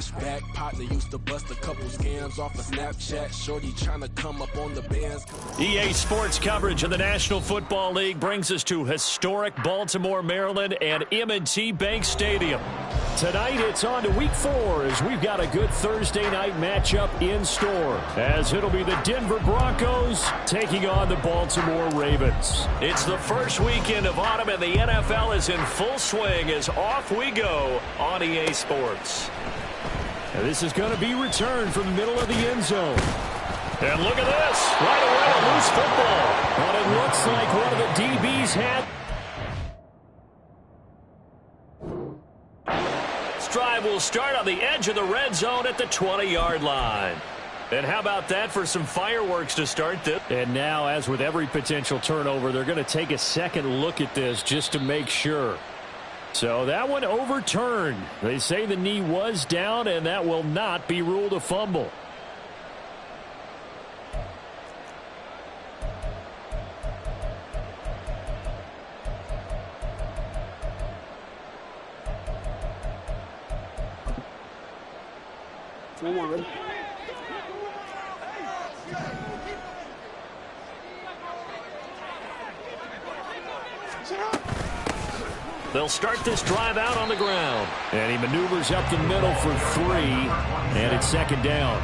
Flashback, partner used to bust a couple scams off of Snapchat. Shorty trying to come up on the bands. EA Sports coverage of the National Football League brings us to historic Baltimore, Maryland and M&T Bank Stadium. Tonight, it's on to Week 4 as we've got a good Thursday night matchup in store, as it'll be the Denver Broncos taking on the Baltimore Ravens. It's the first weekend of autumn, and the NFL is in full swing as off we go on EA Sports. And this is going to be returned from the middle of the end zone. And look at this. Right away, a loose football. But it looks like one of the DBs had. Drive will start on the edge of the red zone at the 20-yard line. And how about that for some fireworks to start this? And now, as with every potential turnover, they're going to take a second look at this just to make sure. So that one overturned. They say the knee was down, and that will not be ruled a fumble. They'll start this drive out on the ground. And he maneuvers up the middle for 3, and it's second down.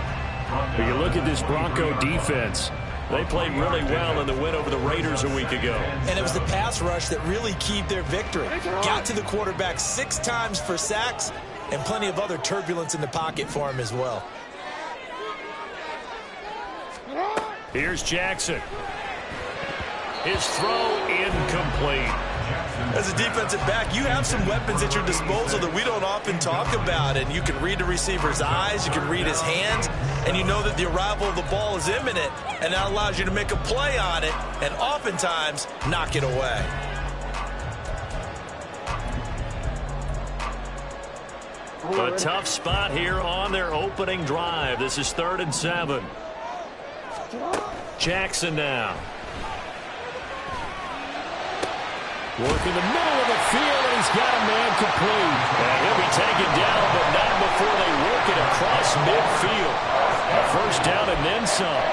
But you look at this Bronco defense. They played really well in the win over the Raiders a week ago. And it was the pass rush that really keyed their victory. Got to the quarterback 6 times for sacks, and plenty of other turbulence in the pocket for him as well. Here's Jackson. His throw incomplete. As a defensive back, you have some weapons at your disposal that we don't often talk about. And you can read the receiver's eyes, you can read his hands, and you know that the arrival of the ball is imminent. And that allows you to make a play on it and oftentimes knock it away. A tough spot here on their opening drive. This is 3rd and 7. Jackson now. Working the middle of the field, and he's got a man complete. And he'll be taken down, but not before they work it across midfield. A first down and then some.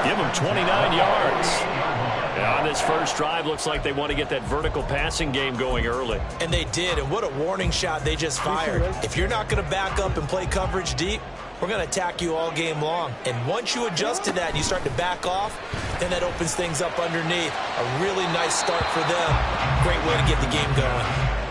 Give him 29 yards. And on this first drive, looks like they want to get that vertical passing game going early. And they did, and what a warning shot they just fired. If you're not going to back up and play coverage deep, we're going to attack you all game long. And once you adjust to that and you start to back off, then that opens things up underneath. A really nice start for them. Great way to get the game going.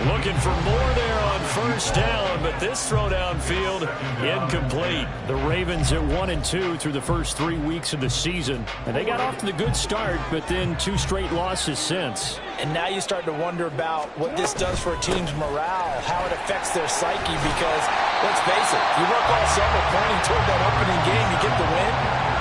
Looking for more there on first down, but this throw downfield incomplete. The Ravens at 1-2 through the first 3 weeks of the season. And they got off to the good start, but then 2 straight losses since. And now you start to wonder about what this does for a team's morale, how it affects their psyche, because, let's face it, you work all summer pointing toward that opening game, you get the win,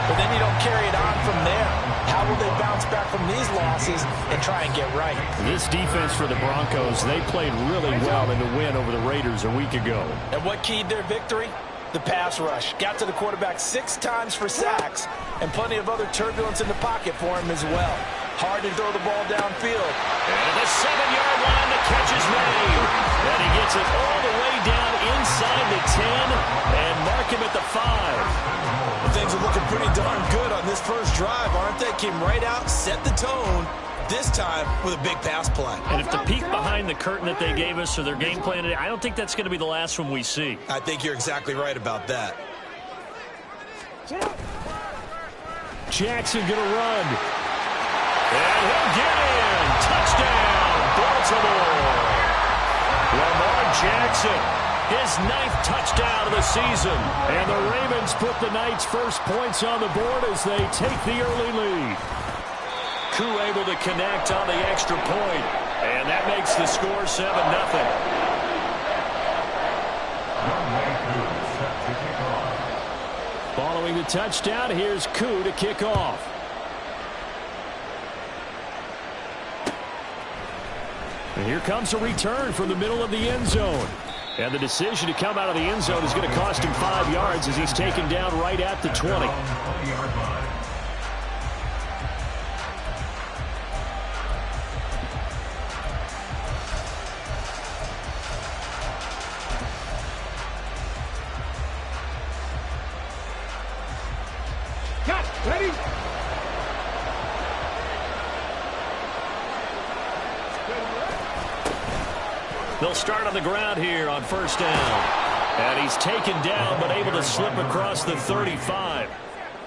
but then you don't carry it on from there. How will they bounce back from these losses and try and get right? This defense for the Broncos, they played really well in the win over the Raiders a week ago. And what keyed their victory? The pass rush. Got to the quarterback 6 times for sacks, and plenty of other turbulence in the pocket for him as well. Hard to throw the ball downfield. And the 7-yard line, the catch is made. And he gets it all the way down inside the 10 and mark him at the 5. Well, things are looking pretty darn good on this first drive, aren't they? Came right out, set the tone, this time with a big pass play. And if the peek behind the curtain that they gave us or their game plan today, I don't think that's going to be the last one we see. I think you're exactly right about that. Jackson going to run. And he'll get in. Touchdown, Baltimore. Lamar Jackson, his 9th touchdown of the season. And the Ravens put the night's first points on the board as they take the early lead. Koo able to connect on the extra point. And that makes the score 7-0. Following the touchdown, here's Koo to kick off. And here comes a return from the middle of the end zone. And the decision to come out of the end zone is going to cost him 5 yards as he's taken down right at the 20. Ready? They'll start on the ground here on first down. And he's taken down but able to slip across the 35.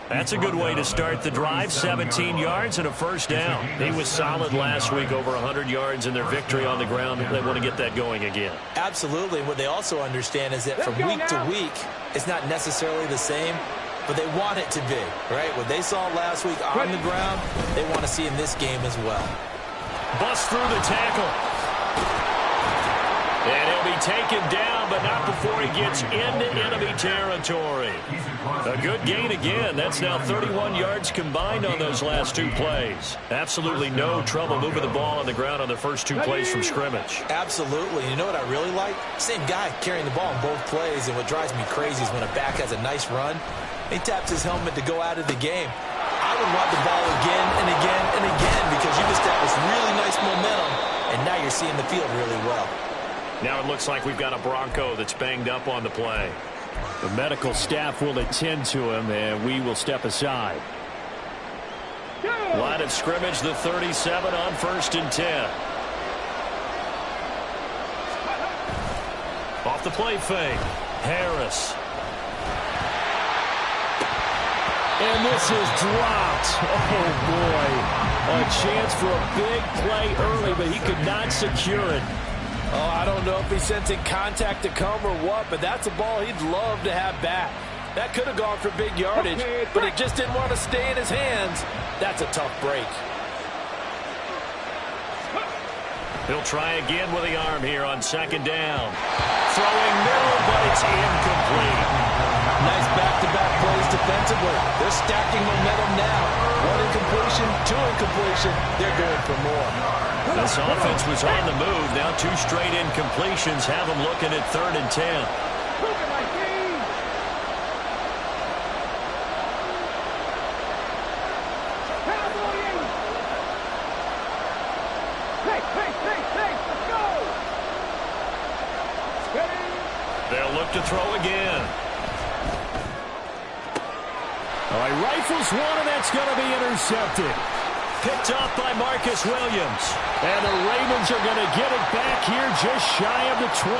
That's a good way to start the drive. 17 yards and a first down. He was solid last week, over 100 yards in their victory on the ground. They want to get that going again. Absolutely. What they also understand is that from week to week, it's not necessarily the same, but they want it to be, right? What they saw last week on the ground, they want to see in this game as well. Bust through the tackle. And he'll be taken down, but not before he gets into enemy territory. A good gain again. That's now 31 yards combined on those last two plays. Absolutely no trouble moving the ball on the ground on the first two plays from scrimmage. Absolutely. You know what I really like? Same guy carrying the ball in both plays, and what drives me crazy is when a back has a nice run, he taps his helmet to go out of the game. I would want the ball again and again and again because you established really nice momentum, and now you're seeing the field really well. Now it looks like we've got a Bronco that's banged up on the play. The medical staff will attend to him, and we will step aside. Line of scrimmage, the 37 on 1st and 10. Off the play fake. Harris. And this is dropped. Oh, boy. A chance for a big play early, but he could not secure it. Oh, I don't know if he's sensing contact to come or what, but that's a ball he'd love to have back. That could have gone for big yardage, but it just didn't want to stay in his hands. That's a tough break. He'll try again with the arm here on 2nd down. Throwing middle, but it's incomplete. Nice back-to-back plays defensively. They're stacking momentum now. 1 incompletion, 2 incompletion. They're going for more. This offense was on the move. Now 2 straight incompletions have them looking at 3rd and 10. They'll look to throw again. All right, rifles one, and that's going to be intercepted. Picked up by Marcus Williams. And the Ravens are going to get it back here just shy of the 20.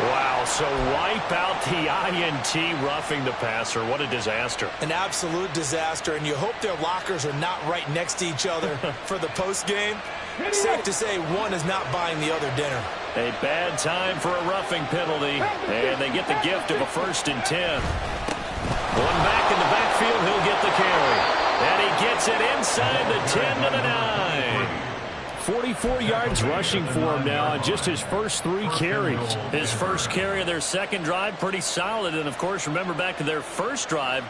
Wow, so wipe out the INT roughing the passer. What a disaster. An absolute disaster, and you hope their lockers are not right next to each other for the postgame. Safe to say one is not buying the other dinner. A bad time for a roughing penalty, and they get the gift of a 1st and 10. One back in the backfield, he'll get the carry. And he gets it inside the 10 to the 9. 44 yards rushing for him now on just his first 3 carries. His first carry of their second drive, pretty solid. And, of course, remember back to their first drive,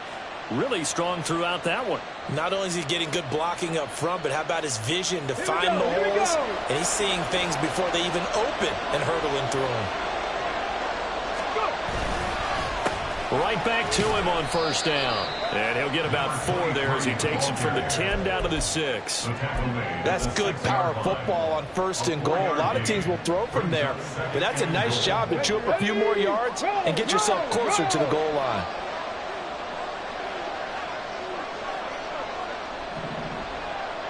really strong throughout that one. Not only is he getting good blocking up front, but how about his vision to find the holes? And he's seeing things before they even open and hurdling through them. Right back to him on 1st down. And he'll get about 4 there as he takes it from the 10 down to the 6. That's good power football on 1st and goal. A lot of teams will throw from there, but that's a nice job to chew up a few more yards and get yourself closer to the goal line.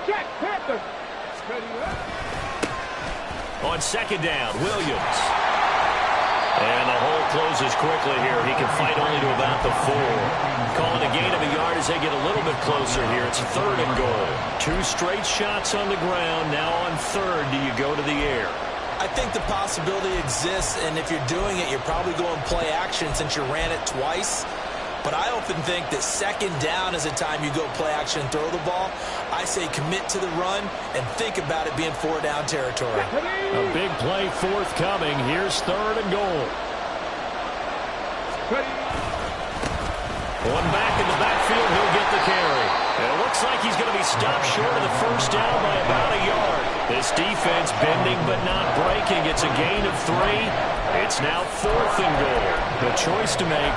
Jack Panther. On 2nd down, Williams. And the hole closes quickly here. He can fight only to about the 4. Calling a gain of a yard as they get a little bit closer here. It's 3rd and goal. 2 straight shots on the ground. Now on 3rd, do you go to the air? I think the possibility exists, and if you're doing it, you're probably going play action since you ran it twice. But I often think that 2nd down is a time you go play action and throw the ball. I say commit to the run and think about it being 4 down territory. A big play forthcoming. Here's 3rd and goal. One back in the backfield, he'll get the carry. And it looks like he's going to be stopped short of the 1st down by about a yard. This defense bending but not breaking. It's a gain of 3. It's now 4th and goal. The choice to make.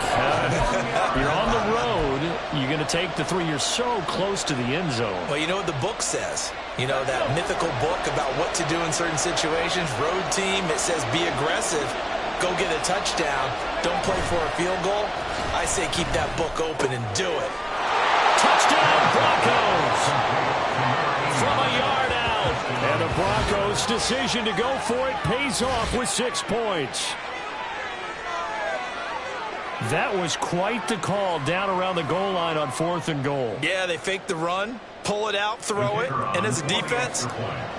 You're on the road. You're going to take the 3. You're so close to the end zone. Well, you know what the book says. You know, that mythical book about what to do in certain situations. Road team, it says be aggressive. Go get a touchdown. Don't play for a field goal. I say keep that book open and do it. Touchdown, Broncos. From a yard out. And the Broncos' decision to go for it pays off with 6 points. That was quite the call down around the goal line on 4th and goal. Yeah, they fake the run, pull it out, throw it, and as a defense,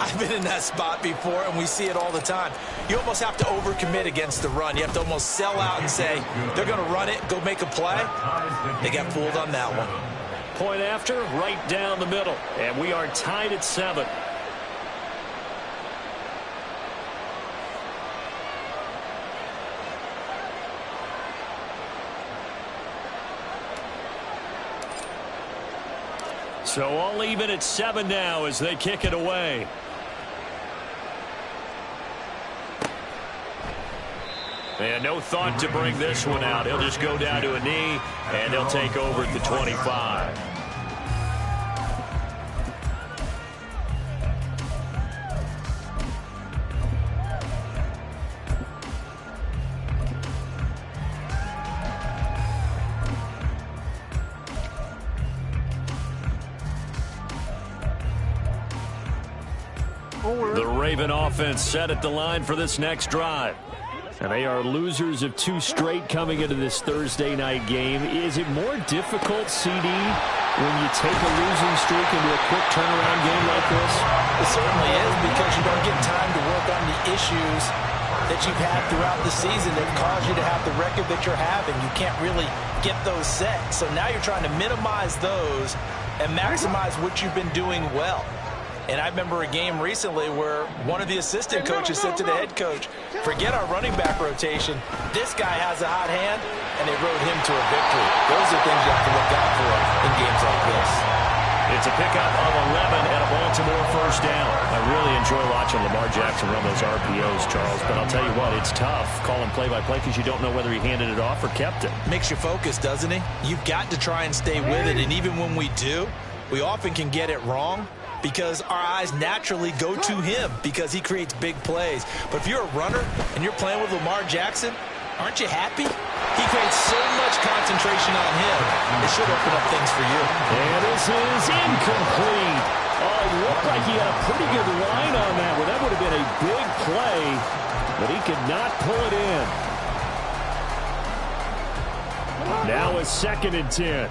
I've been in that spot before, and we see it all the time. You almost have to overcommit against the run. You have to almost sell out and say, they're going to run it, go make a play. They got fooled on that one. Point after, right down the middle, and we are tied at 7. So all even at 7 now as they kick it away. And no thought to bring this one out. He'll just go down to a knee, and they'll take over at the 25. The Raven offense set at the line for this next drive. And they are losers of 2 straight coming into this Thursday night game. Is it more difficult, CD, when you take a losing streak into a quick turnaround game like this? It certainly is, because you don't get time to work on the issues that you've had throughout the season that cause you to have the record that you're having. You can't really get those set. So now you're trying to minimize those and maximize what you've been doing well. And I remember a game recently where one of the assistant coaches said to the head coach, forget our running back rotation. This guy has a hot hand, and they rode him to a victory. Those are things you have to look out for in games like this. It's a pickup of 11 and a Baltimore first down. I really enjoy watching Lamar Jackson run those RPOs, Charles, but I'll tell you what, it's tough calling play-by-play because you don't know whether he handed it off or kept it. Makes you focus, doesn't he? You've got to try and stay with it, and even when we do, we often can get it wrong, because our eyes naturally go to him because he creates big plays. But if you're a runner and you're playing with Lamar Jackson, aren't you happy? He creates so much concentration on him. It should open up things for you. And this is incomplete. Oh, it looked like he had a pretty good line on that one. That would have been a big play, but he could not pull it in. Now a 2nd and 10.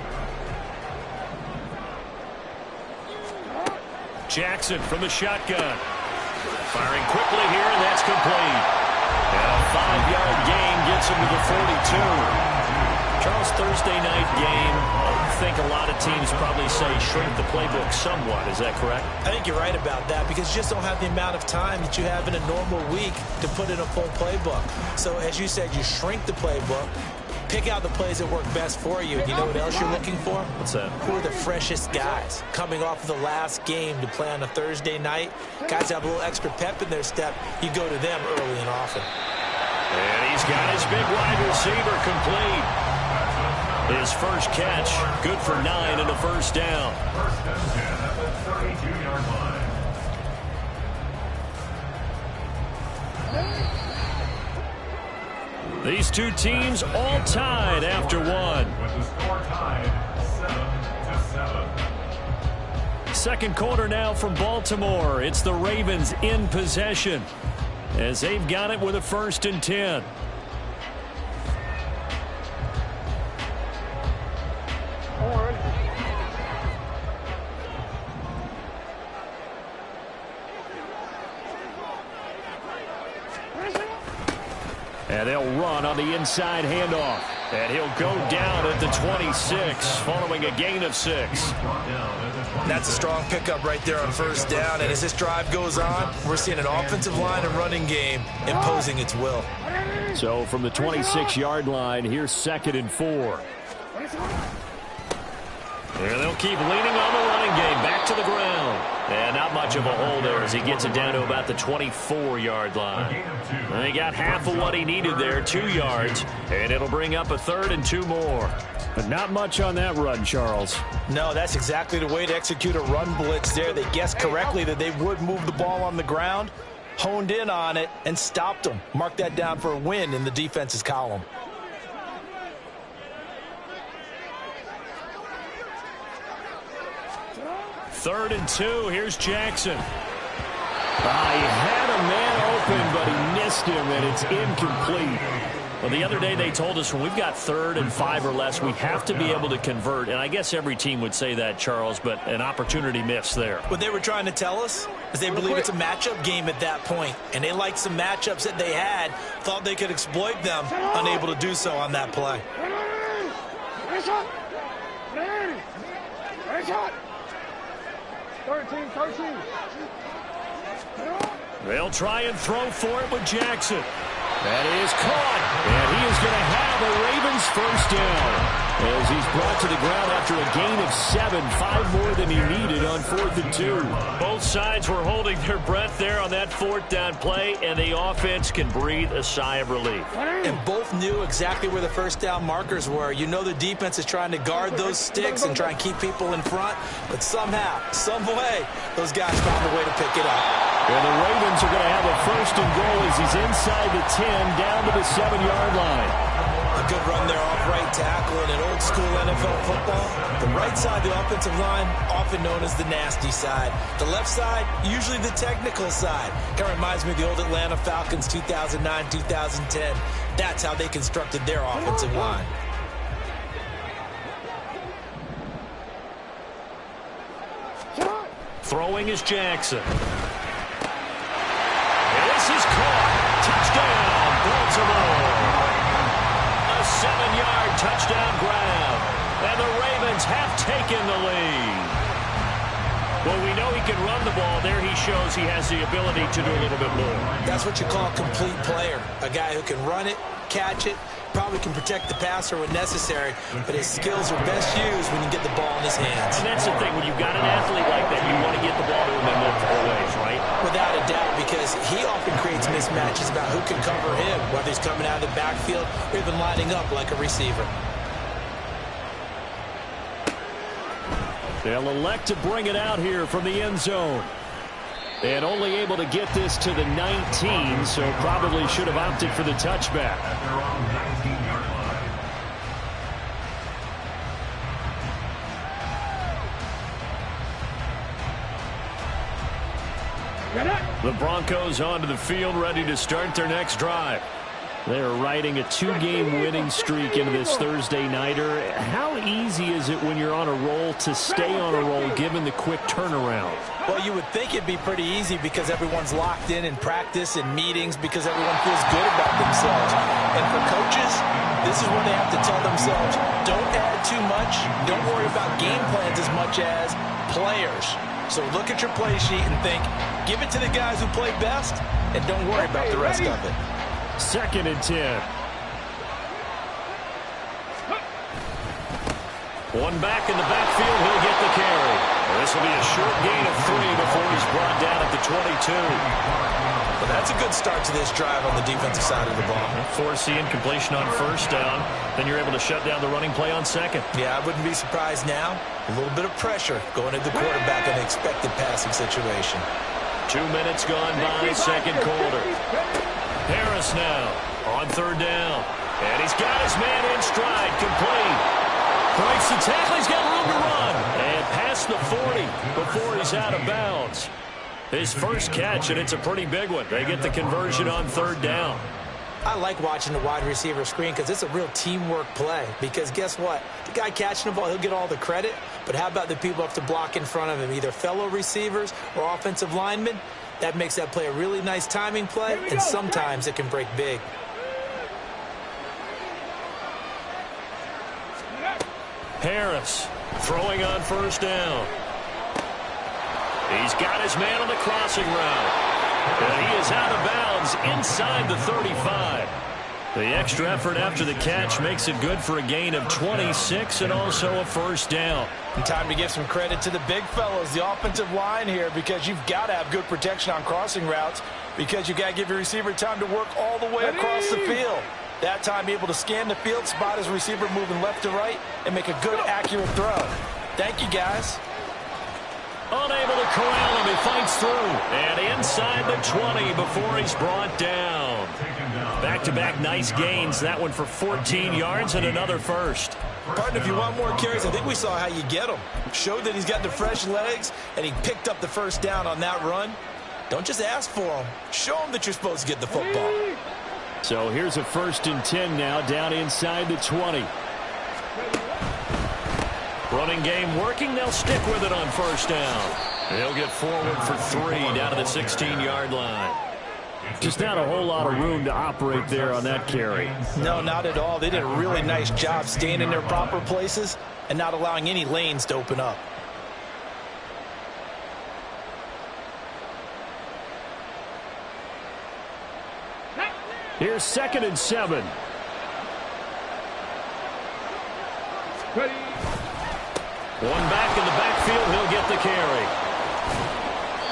Jackson from the shotgun. Firing quickly here, and that's complete. And a 5-yard gain gets him to the 42. Charles, Thursday night game, I think a lot of teams probably say shrink the playbook somewhat. Is that correct? I think you're right about that, because you just don't have the amount of time that you have in a normal week to put in a full playbook. So as you said, you shrink the playbook, pick out the plays that work best for you. And you know what else you're looking for? What's that? Who are the freshest guys coming off of the last game to play on a Thursday night? Guys have a little extra pep in their step. You go to them early and often. And he's got his big wide receiver complete. His first catch, good for 9 and a first down. First and 10 at the 32-yard line. These two teams all tied after one. With the score tied 7-7. Second quarter now from Baltimore. It's the Ravens in possession as they've got it with a 1st and 10. And they'll run on the inside handoff. And he'll go down at the 26 following a gain of 6. That's a strong pickup right there on first down. And as this drive goes on, we're seeing an offensive line and running game imposing its will. So from the 26-yard line, here's 2nd and 4. And they'll keep leaning on the running game. Back to the ground. And not much of a hole there as he gets it down to about the 24-yard line. And he got half of what he needed there, 2 yards. And it'll bring up a 3rd and 2 more. But not much on that run, Charles. No, that's exactly the way to execute a run blitz there. They guessed correctly that they would move the ball on the ground, honed in on it, and stopped them. Mark that down for a win in the defense's column. 3rd and 2. Here's Jackson. He had a man open, but he missed him, and it's incomplete. Well, the other day they told us when we've got 3rd and 5 or less, we have to be able to convert. And I guess every team would say that, Charles, but an opportunity missed there. What they were trying to tell us is they believe it's a matchup game at that point. And they liked some matchups that they had, thought they could exploit them, unable to do so on that play. Nice shot. Nice shot. 13. They'll try and throw for it with Jackson. That is caught, and he is going to have a Ravens first down as he's brought to the ground after a gain of 7, 5 more than he needed on 4th and 2. Both sides were holding their breath there on that 4th down play, and the offense can breathe a sigh of relief. And both knew exactly where the first down markers were. You know the defense is trying to guard those sticks and try and keep people in front, but somehow, some way, those guys found a way to pick it up. And the Ravens are going to have a 1st and goal as he's inside the 10, down to the 7-yard line. A good run there off right tackle in an old school NFL football. The right side, the offensive line, often known as the nasty side. The left side, usually the technical side. Kind of reminds me of the old Atlanta Falcons 2009, 2010. That's how they constructed their offensive line. Throwing is Jackson. This is caught. Touchdown, Baltimore. A 7-yard touchdown grab. And the Ravens have taken the lead. Well, we know he can run the ball. There he shows he has the ability to do a little bit more. That's what you call a complete player. A guy who can run it, catch it, probably can protect the passer when necessary, but his skills are best used when you get the ball in his hands. And that's the thing. When you've got an athlete like that, you want to get the ball to him in multiple ways, right? Without a doubt, because he often creates mismatches about who can cover him, whether he's coming out of the backfield or even lining up like a receiver. They'll elect to bring it out here from the end zone. And only able to get this to the 19, so probably should have opted for the touchback. At their own 19-yard line. The Broncos onto the field, ready to start their next drive. They're riding a 2-game winning streak into this Thursday nighter. How easy is it when you're on a roll to stay on a roll given the quick turnaround? Well, you would think it'd be pretty easy because everyone's locked in practice and meetings because everyone feels good about themselves. And for coaches, this is where they have to tell themselves, don't add too much. Don't worry about game plans as much as players. So look at your play sheet and think, give it to the guys who play best and don't worry about the rest of it. 2nd and 10. One back in the backfield, he'll get the carry. This will be a short gain of 3 before he's brought down at the 22. Well, that's a good start to this drive on the defensive side of the ball. Foreseeing completion on 1st down, then you're able to shut down the running play on 2nd. Yeah, I wouldn't be surprised now. A little bit of pressure going at the quarterback in an expected passing situation. 2 minutes gone by, 2nd quarter. Harris now on 3rd down. And he's got his man in stride, complete. Breaks the tackle, he's got room to run. And past the 40 before he's out of bounds. His first catch, and it's a pretty big one. They get the conversion on 3rd down. I like watching the wide receiver screen because it's a real teamwork play. Because guess what? The guy catching the ball, he'll get all the credit. But how about the people have to block in front of him, either fellow receivers or offensive linemen? That makes that play a really nice timing play, and sometimes it can break big. Harris throwing on 1st down. He's got his man on the crossing route. And he is out of bounds inside the 35. The extra effort after the catch makes it good for a gain of 26 and also a 1st down. And time to give some credit to the big fellas, the offensive line here, because you've got to have good protection on crossing routes because you've got to give your receiver time to work all the way across the field. That time, be able to scan the field, spot his receiver moving left to right, and make a good, accurate throw. Thank you, guys. Unable to corral him, he fights through. And inside the 20 before he's brought down. Back Back-to-back nice gains. That one for 14 yards and another first. Partner, if you want more carries, I think we saw how you get them. Showed that he's got the fresh legs, and he picked up the first down on that run. Don't just ask for them. Show them that you're supposed to get the football. So here's a 1st and 10 now, down inside the 20. Running game working. They'll stick with it on 1st down. They'll get forward for 3 down to the 16-yard line. Just not a whole lot of room to operate there on that carry. No, not at all. They did a really nice job staying in their proper places and not allowing any lanes to open up. Here's 2nd and 7. One back in the backfield. He'll get the carry.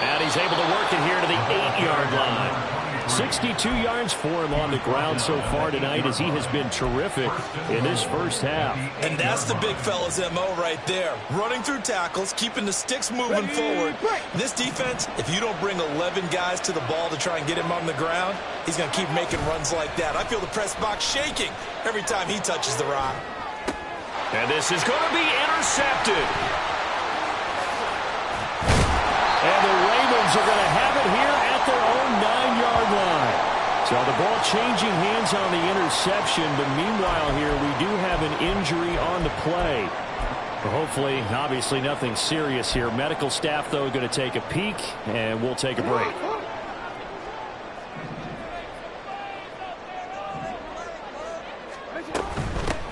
And he's able to work it here to the 8-yard line. 62 yards for him on the ground so far tonight as he has been terrific in this first half. And that's the big fella's MO right there. Running through tackles, keeping the sticks moving forward. This defense, if you don't bring 11 guys to the ball to try and get him on the ground, he's going to keep making runs like that. I feel the press box shaking every time he touches the rock. And this is going to be intercepted. And the Ravens are going to have it here at their own 9-yard line. So the ball changing hands on the interception, but meanwhile here we do have an injury on the play. Well, hopefully, obviously nothing serious here. Medical staff, though, going to take a peek, and we'll take a break.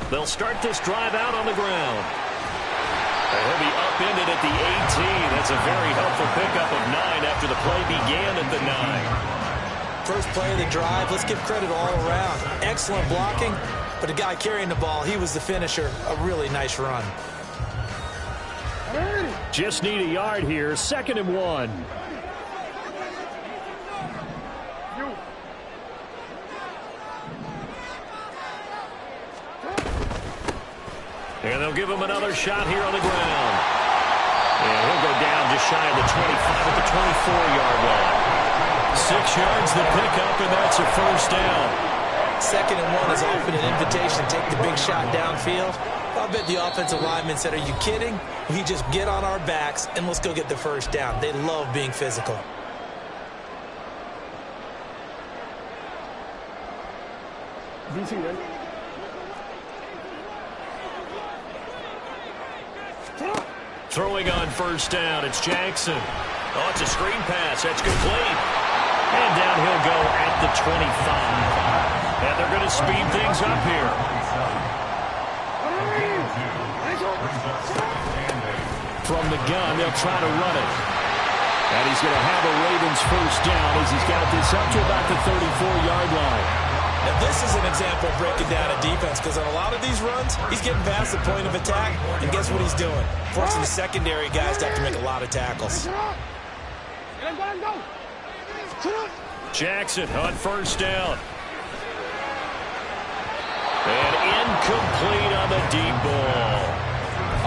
They'll start this drive out on the ground. And he'll be upended at the 18. That's a very helpful pickup of 9 after the play began at the 9. First play of the drive, let's give credit all around. Excellent blocking, but the guy carrying the ball, he was the finisher. A really nice run. Just need a yard here. 2nd and 1. And they'll give him another shot here on the ground. And he'll go down just shy of the 25 at the 24-yard line. 6 yards the pickup, and that's a 1st down. 2nd and 1 is often an invitation to take the big shot downfield. I bet the offensive lineman said, are you kidding? We just get on our backs and let's go get the 1st down. They love being physical. Throwing on 1st down, it's Jackson. Oh, it's a screen pass. That's complete. And down he'll go at the 25. And they're going to speed things up here. From the gun, they'll try to run it. And he's going to have a Ravens 1st down as he's got this up to about the 34-yard line. Now, this is an example of breaking down a defense because on a lot of these runs, he's getting past the point of attack, and guess what he's doing? Forcing the secondary guys to have to make a lot of tackles. Jackson on 1st down. And incomplete on the deep ball.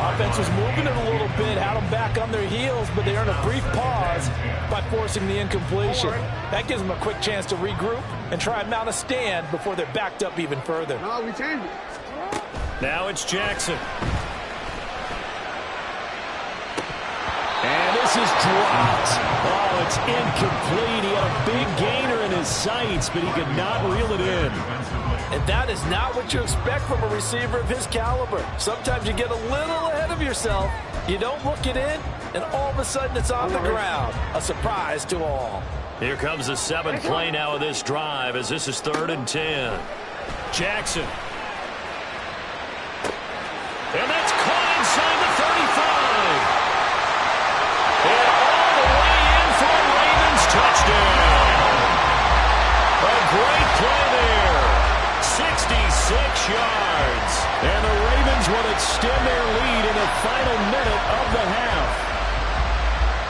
Offense was moving it a little bit, had them back on their heels, but they earned a brief pause by forcing the incompletion. That gives them a quick chance to regroup and try and mount a stand before they're backed up even further. Now it's Jackson. And this is dropped. Oh, it's incomplete. He had a big gainer in his sights, but he could not reel it in. And that is not what you expect from a receiver of his caliber. Sometimes you get a little ahead of yourself. You don't look it in, and all of a sudden it's on the ground. A surprise to all. Here comes the 7th play now of this drive as this is 3rd and 10. Jackson. And that's caught inside the 35. And all the way in for a Ravens touchdown. A great play there. 66 yards. And the Ravens will extend their lead in the final minute of the half.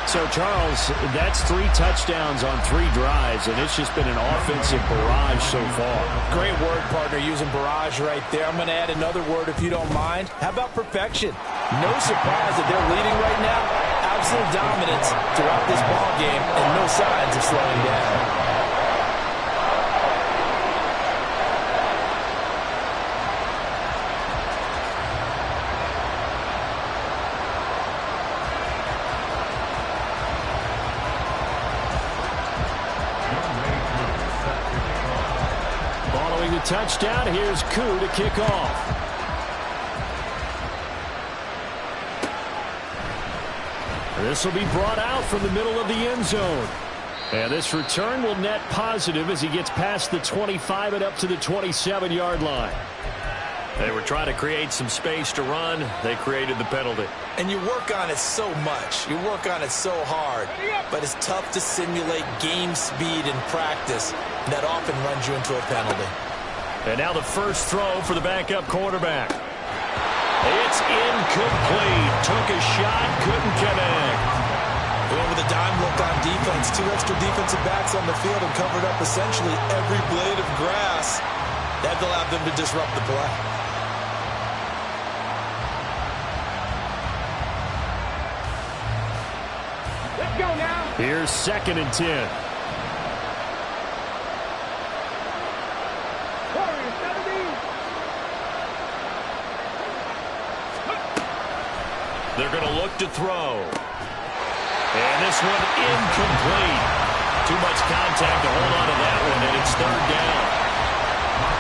So, Charles, that's 3 touchdowns on 3 drives, and it's just been an offensive barrage so far. Great word, partner, using barrage right there. I'm going to add another word if you don't mind. How about perfection? No surprise that they're leading right now. Absolute dominance throughout this ball game and no signs of slowing down. touchdown. Here's Koo to kick off. This will be brought out from the middle of the end zone. And this return will net positive as he gets past the 25 and up to the 27-yard line. They were trying to create some space to run. They created the penalty. And you work on it so much. You work on it so hard. But it's tough to simulate game speed in practice. That often runs you into a penalty. And now the first throw for the backup quarterback. It's incomplete. Took a shot, couldn't connect. Went with a dime look on defense. 2 extra defensive backs on the field and covered up essentially every blade of grass. That allowed them to disrupt the play. Let's go now. Here's 2nd and 10. They're going to look to throw. And this one incomplete. Too much contact to hold on to that one, and it's 3rd down.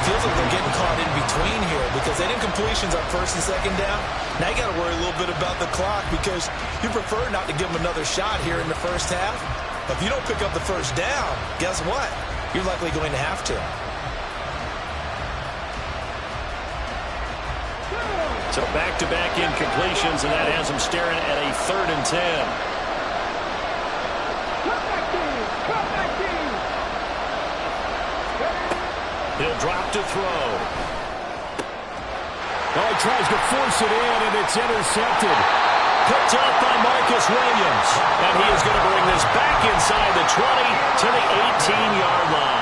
Feels like they're getting caught in between here because they did completions on 1st and 2nd down. Now you got to worry a little bit about the clock because you prefer not to give them another shot here in the first half. But if you don't pick up the 1st down, guess what? You're likely going to have to. So back-to-back incompletions, and that has them staring at a 3rd and 10. He'll drop to throw. Oh, he tries to force it in, and it's intercepted. Picked up by Marcus Williams. And he is going to bring this back inside the 20 to the 18-yard line.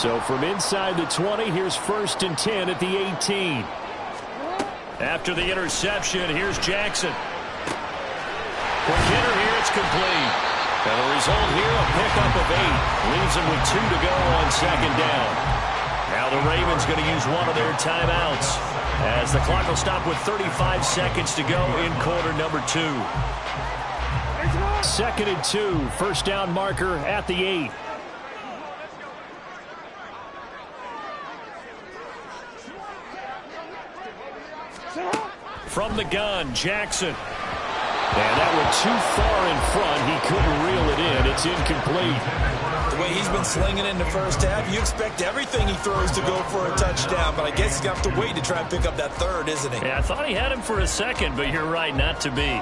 So from inside the 20, here's 1st and 10 at the 18. After the interception, here's Jackson. Quick hitter here, it's complete. And the result here, a pickup of 8. Leaves them with 2 to go on 2nd down. Now the Ravens going to use one of their timeouts as the clock will stop with 35 seconds to go in quarter number 2. 2nd and 2, 1st down marker at the 8. From the gun, Jackson. And that one too far in front. He couldn't reel it in. It's incomplete. The way he's been slinging in the first half, you expect everything he throws to go for a touchdown, but I guess he's going to have to wait to try and pick up that 3rd, isn't he? Yeah, I thought he had him for a second, but you're right, not to be.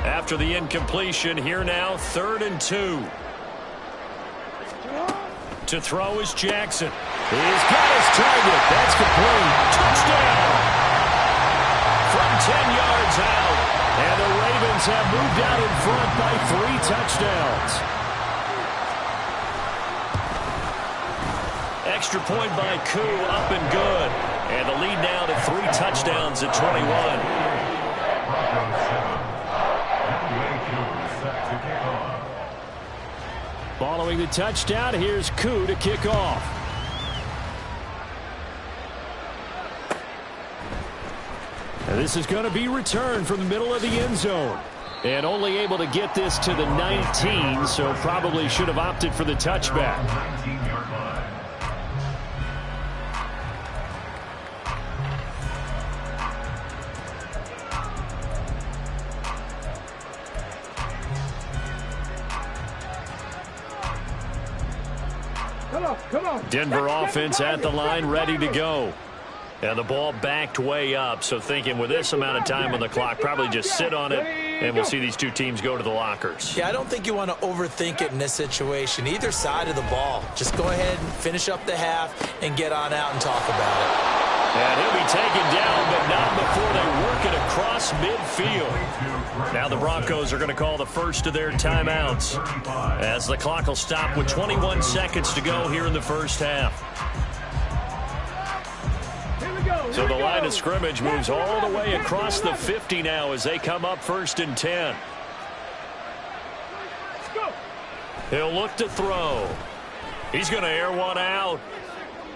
After the incompletion, here now, 3rd and 2. To throw is Jackson. He's got his target. That's complete. Touchdown! From 10 yards out. And the Ravens have moved out in front by 3 touchdowns. Extra point by Koo, up and good. And the lead now to 3 touchdowns at 21. Following the touchdown, here's Koo to kick off. And this is going to be returned from the middle of the end zone. And only able to get this to the 19, so probably should have opted for the touchback. 19-yard line. Come on. Denver offense at the line, ready to go. And the ball backed way up, so thinking with this amount of time on the clock, probably just sit on it, and we'll see these two teams go to the lockers. Yeah, I don't think you want to overthink it in this situation. Either side of the ball. Just go ahead and finish up the half and get on out and talk about it. And he'll be taken down, but not before they work it across midfield. Now the Broncos are going to call the first of their timeouts as the clock will stop with 21 seconds to go here in the first half. So the line of scrimmage moves all the way across the 50 now as they come up 1st and 10. He'll look to throw. He's going to air one out.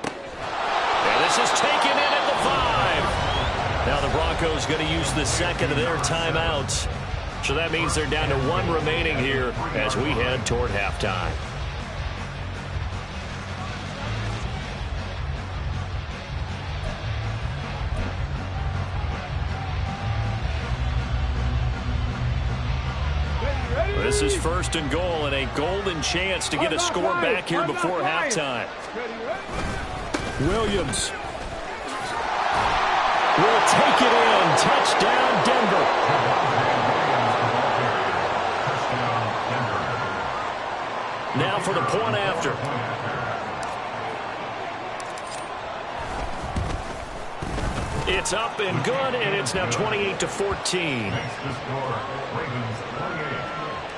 And this is taken in at the 5. Now the Broncos going to use the second of their timeouts. So that means they're down to 1 remaining here as we head toward halftime. This is 1st and goal and a golden chance to get a score back here before halftime. Williams will take it in. Touchdown, Denver. Now for the point after. It's up and good, and it's now 28-14.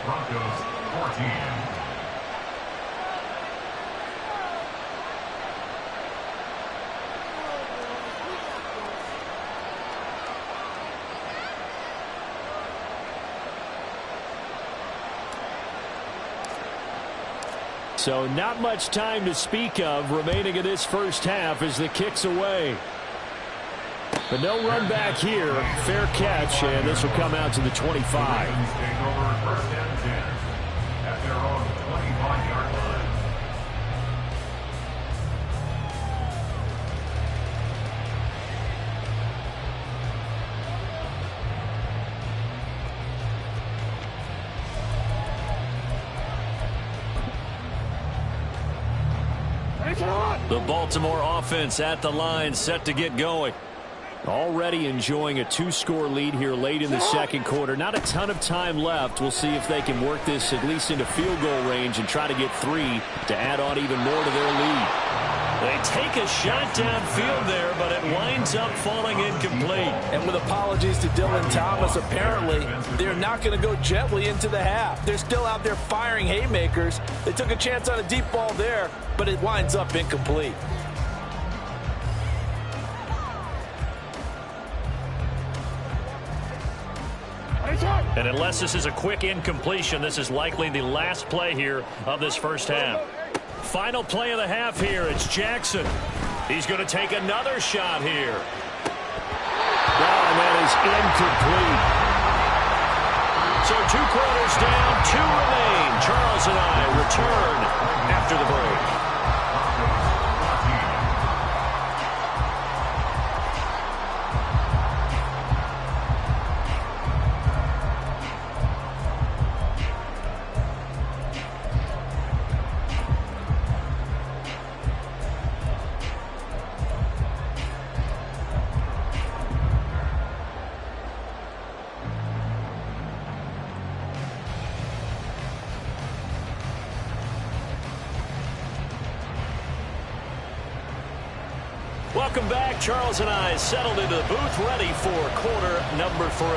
Broncos 14. So not much time to speak of remaining in this first half as the kick's away. But no run back here. Fair catch, and this will come out to the 25. Take over 1st and 10 at their own 25-yard line. The Baltimore offense at the line, set to get going. Already enjoying a 2-score lead here late in the second quarter. Not a ton of time left. We'll see if they can work this at least into field goal range and try to get 3 to add on even more to their lead. They take a shot downfield there, but it winds up falling incomplete. And with apologies to Dylan Thomas, apparently they're not going to go gently into the half. They're still out there firing haymakers. They took a chance on a deep ball there, but it winds up incomplete. And unless this is a quick incompletion, this is likely the last play here of this first half. Final play of the half here. It's Jackson. He's going to take another shot here. Well, and that is incomplete. So 2 quarters down, 2 remain. Charles and I return after the break. Welcome back. Charles and I settled into the booth, ready for quarter number 3.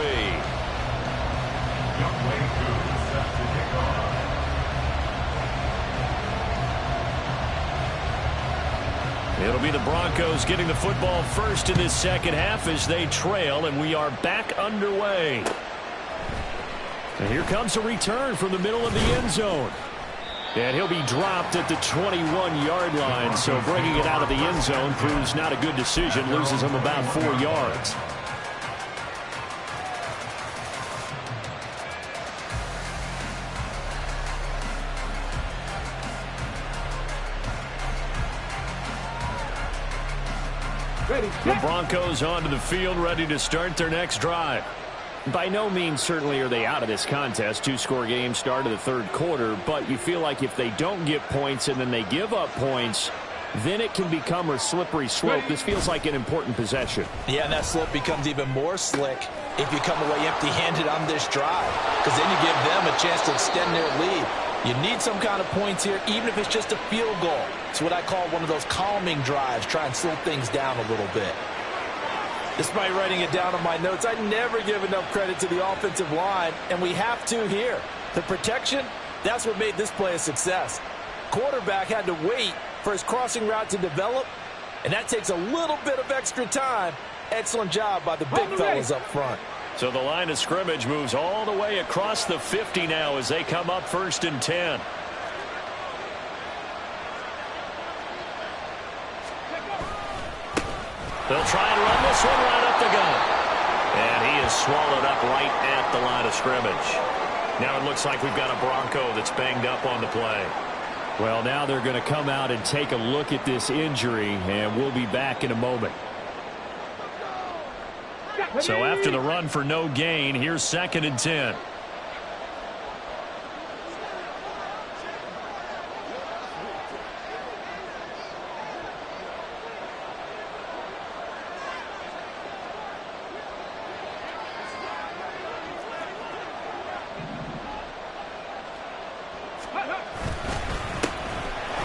It'll be the Broncos getting the football first in this second half as they trail, and we are back underway. And here comes a return from the middle of the end zone. And he'll be dropped at the 21-yard line, so bringing it out of the end zone proves not a good decision, loses him about 4 yards. The Broncos onto the field, ready to start their next drive. By no means certainly are they out of this contest. 2-score game start of the third quarter, but you feel like if they don't get points and then they give up points, then it can become a slippery slope. This feels like an important possession. Yeah, and that slope becomes even more slick if you come away empty-handed on this drive, because then you give them a chance to extend their lead. You need some kind of points here, even if it's just a field goal. It's what I call one of those calming drives. Try and slow things down a little bit. Despite writing it down on my notes, I never give enough credit to the offensive line, and we have to here. The protection, that's what made this play a success. Quarterback had to wait for his crossing route to develop, and that takes a little bit of extra time. Excellent job by the big fellas up front. So the line of scrimmage moves all the way across the 50 now as they come up 1st and 10. They'll try and run this one right up the gut. And he is swallowed up right at the line of scrimmage. Now it looks like we've got a Bronco that's banged up on the play. Well, now they're going to come out and take a look at this injury, and we'll be back in a moment. So after the run for no gain, here's 2nd and 10.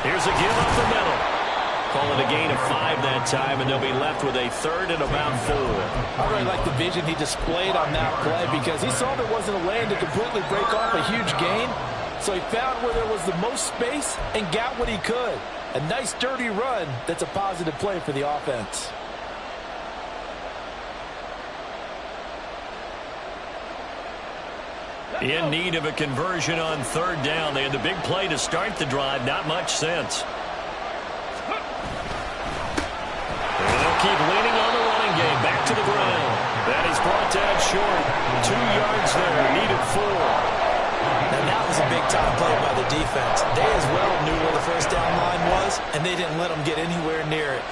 Here's a give up the middle. Call it a gain of 5 that time, and they'll be left with a 3rd and about 4. I really like the vision he displayed on that play because he saw there wasn't a lane to completely break off a huge gain. So he found where there was the most space and got what he could. A nice, dirty run that's a positive play for the offense. In need of a conversion on 3rd down. They had the big play to start the drive. Not much sense. And they'll keep leaning on the running game. Back to the ground. That is brought down short. 2 yards there. Needed 4. Now that was a big-time play by the defense. They as well knew where the first down line was, and they didn't let them get anywhere near it.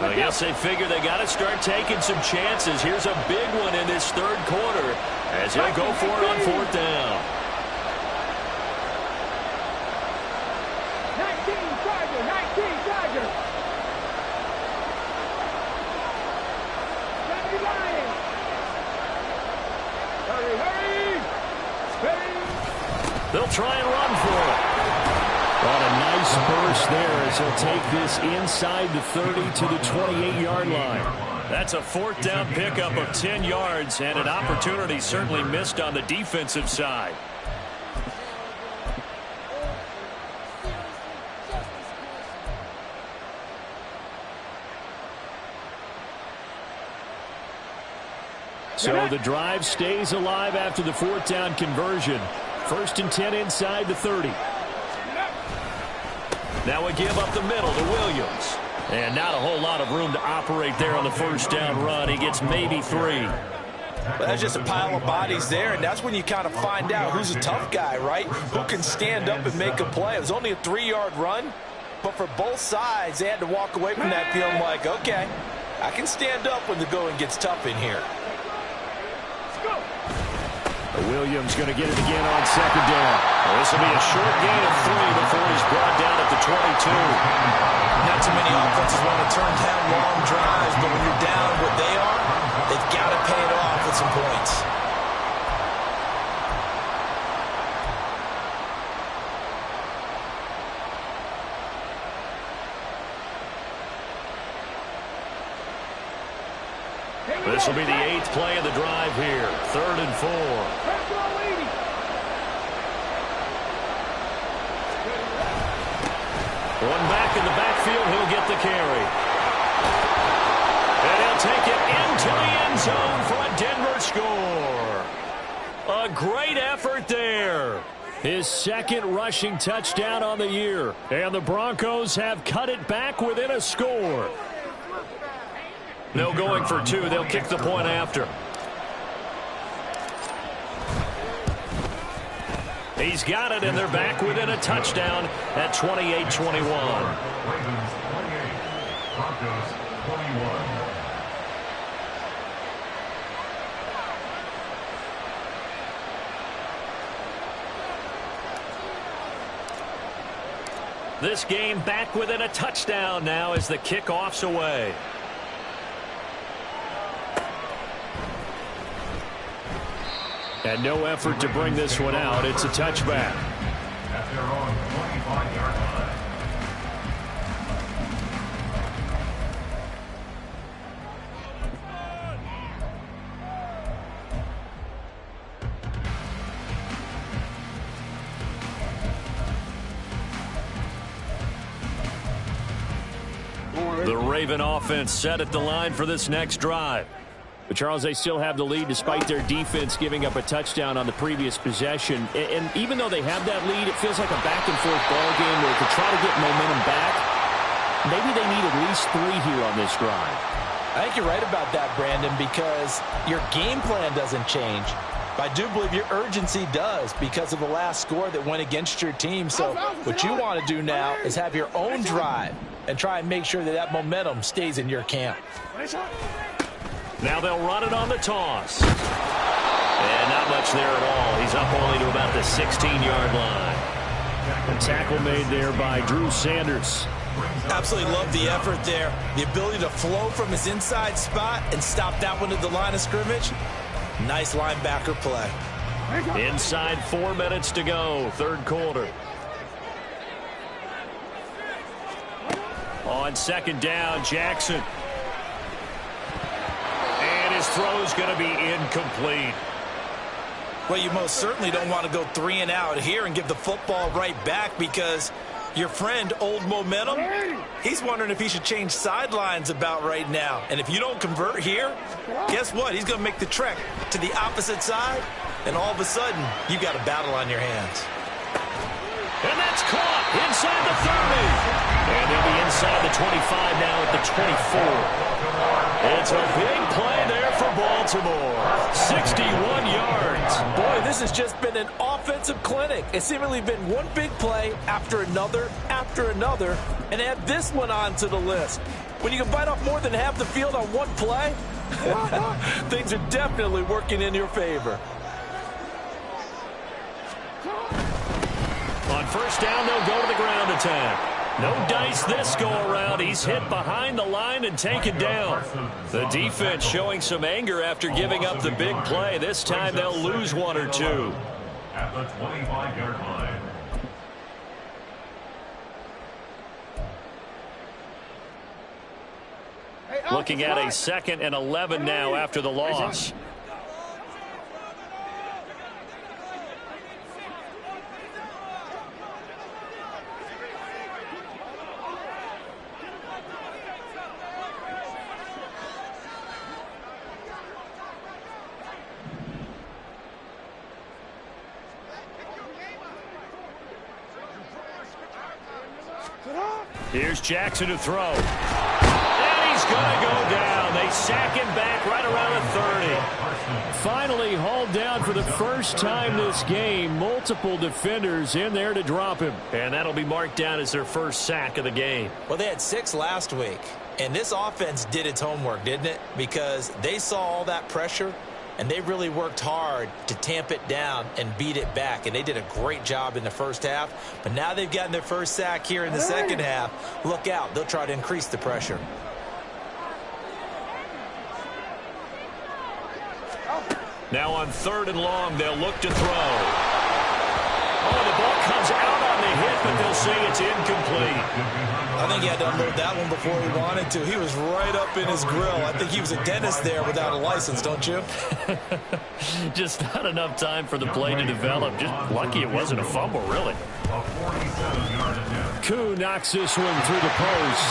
I guess they figure they got to start taking some chances. Here's a big one in this 3rd quarter as he'll go for it on 4th down. 19 Charger. Hurry. They'll try and run for it. Got a nice burst there as he'll take this inside the 30 to the 28-yard line. That's a 4th down pickup of 10 yards and an opportunity certainly missed on the defensive side. So the drive stays alive after the 4th down conversion. 1st and 10 inside the 30. Now a give up the middle to Williams. And not a whole lot of room to operate there on the 1st down run. He gets maybe 3. But that's just a pile of bodies there, and that's when you kind of find out who's a tough guy, right? Who can stand up and make a play. It was only a 3-yard run, but for both sides, they had to walk away from that feeling like, okay, I can stand up when the going gets tough in here. Williams going to get it again on 2nd down. Well, this will be a short gain of 3 before he's brought down at the 22. Not too many offenses want to turn down long drives, but when you're down what they are, they've got to pay it off with some points. This will be the 8th play of the drive here. 3rd and 4. One back in the backfield. He'll get the carry. And he'll take it into the end zone for a Denver score. A great effort there. His 2nd rushing touchdown on the year. And the Broncos have cut it back within a score. No going for 2. They'll kick the point after. He's got it, and they're back within a touchdown at 28-21. Ravens 28, Broncos 21. This game back within a touchdown now as the kickoff's away. And no effort to bring this one out. It's a touchback. At their own 25-yard line. The Raven offense set at the line for this next drive. But, Charles, they still have the lead despite their defense giving up a touchdown on the previous possession. And even though they have that lead, it feels like a back-and-forth ball game where to try to get momentum back, maybe they need at least 3 here on this drive. I think you're right about that, Brandon, because your game plan doesn't change. But I do believe your urgency does because of the last score that went against your team. So what you want to do now is have your own drive and try and make sure that that momentum stays in your camp. Now they'll run it on the toss. And not much there at all. He's up only to about the 16-yard line. A tackle made there by Drew Sanders. Absolutely love the effort there. The ability to flow from his inside spot and stop that one at the line of scrimmage. Nice linebacker play. Inside 4 minutes to go, third quarter. On second down, Jackson. And his throw's going to be incomplete. Well, you most certainly don't want to go 3 and out here and give the football right back because your friend, Old Momentum, he's wondering if he should change sidelines about right now. And if you don't convert here, guess what? He's going to make the trek to the opposite side, and all of a sudden, you got a battle on your hands. And that's caught inside the 30. And they'll be inside the 25 now at the 24. It's a big play there for Baltimore. 61 yards. Boy, this has just been an offensive clinic. It's seemingly been one big play after another, and add this one onto the list. When you can bite off more than half the field on one play, things are definitely working in your favor. On first down, they'll go to the ground attack. No dice this go-around. He's hit behind the line and taken down. The defense showing some anger after giving up the big play. This time they'll lose 1 or 2. At the 25-yard line. Looking at a 2nd and 11 now after the loss. Here's Jackson to throw. And he's going to go down. They sack him back right around the 30. Finally hauled down for the first time this game. Multiple defenders in there to drop him. And that'll be marked down as their first sack of the game. Well, they had 6 last week. And this offense did its homework, didn't it? Because they saw all that pressure, and they really worked hard to tamp it down and beat it back. And they did a great job in the first half. But now they've gotten their first sack here in the second half. Look out. They'll try to increase the pressure. Now on 3rd and long, they'll look to throw. Oh, the ball comes out on the hit, but they'll say it's incomplete. I think he had to unload that one before he wanted to. He was right up in his grill. I think he was a dentist there without a license, don't you? Just not enough time for the play to develop. Just lucky it wasn't a fumble, really. A 47-yard attempt. Koo knocks this one through the post.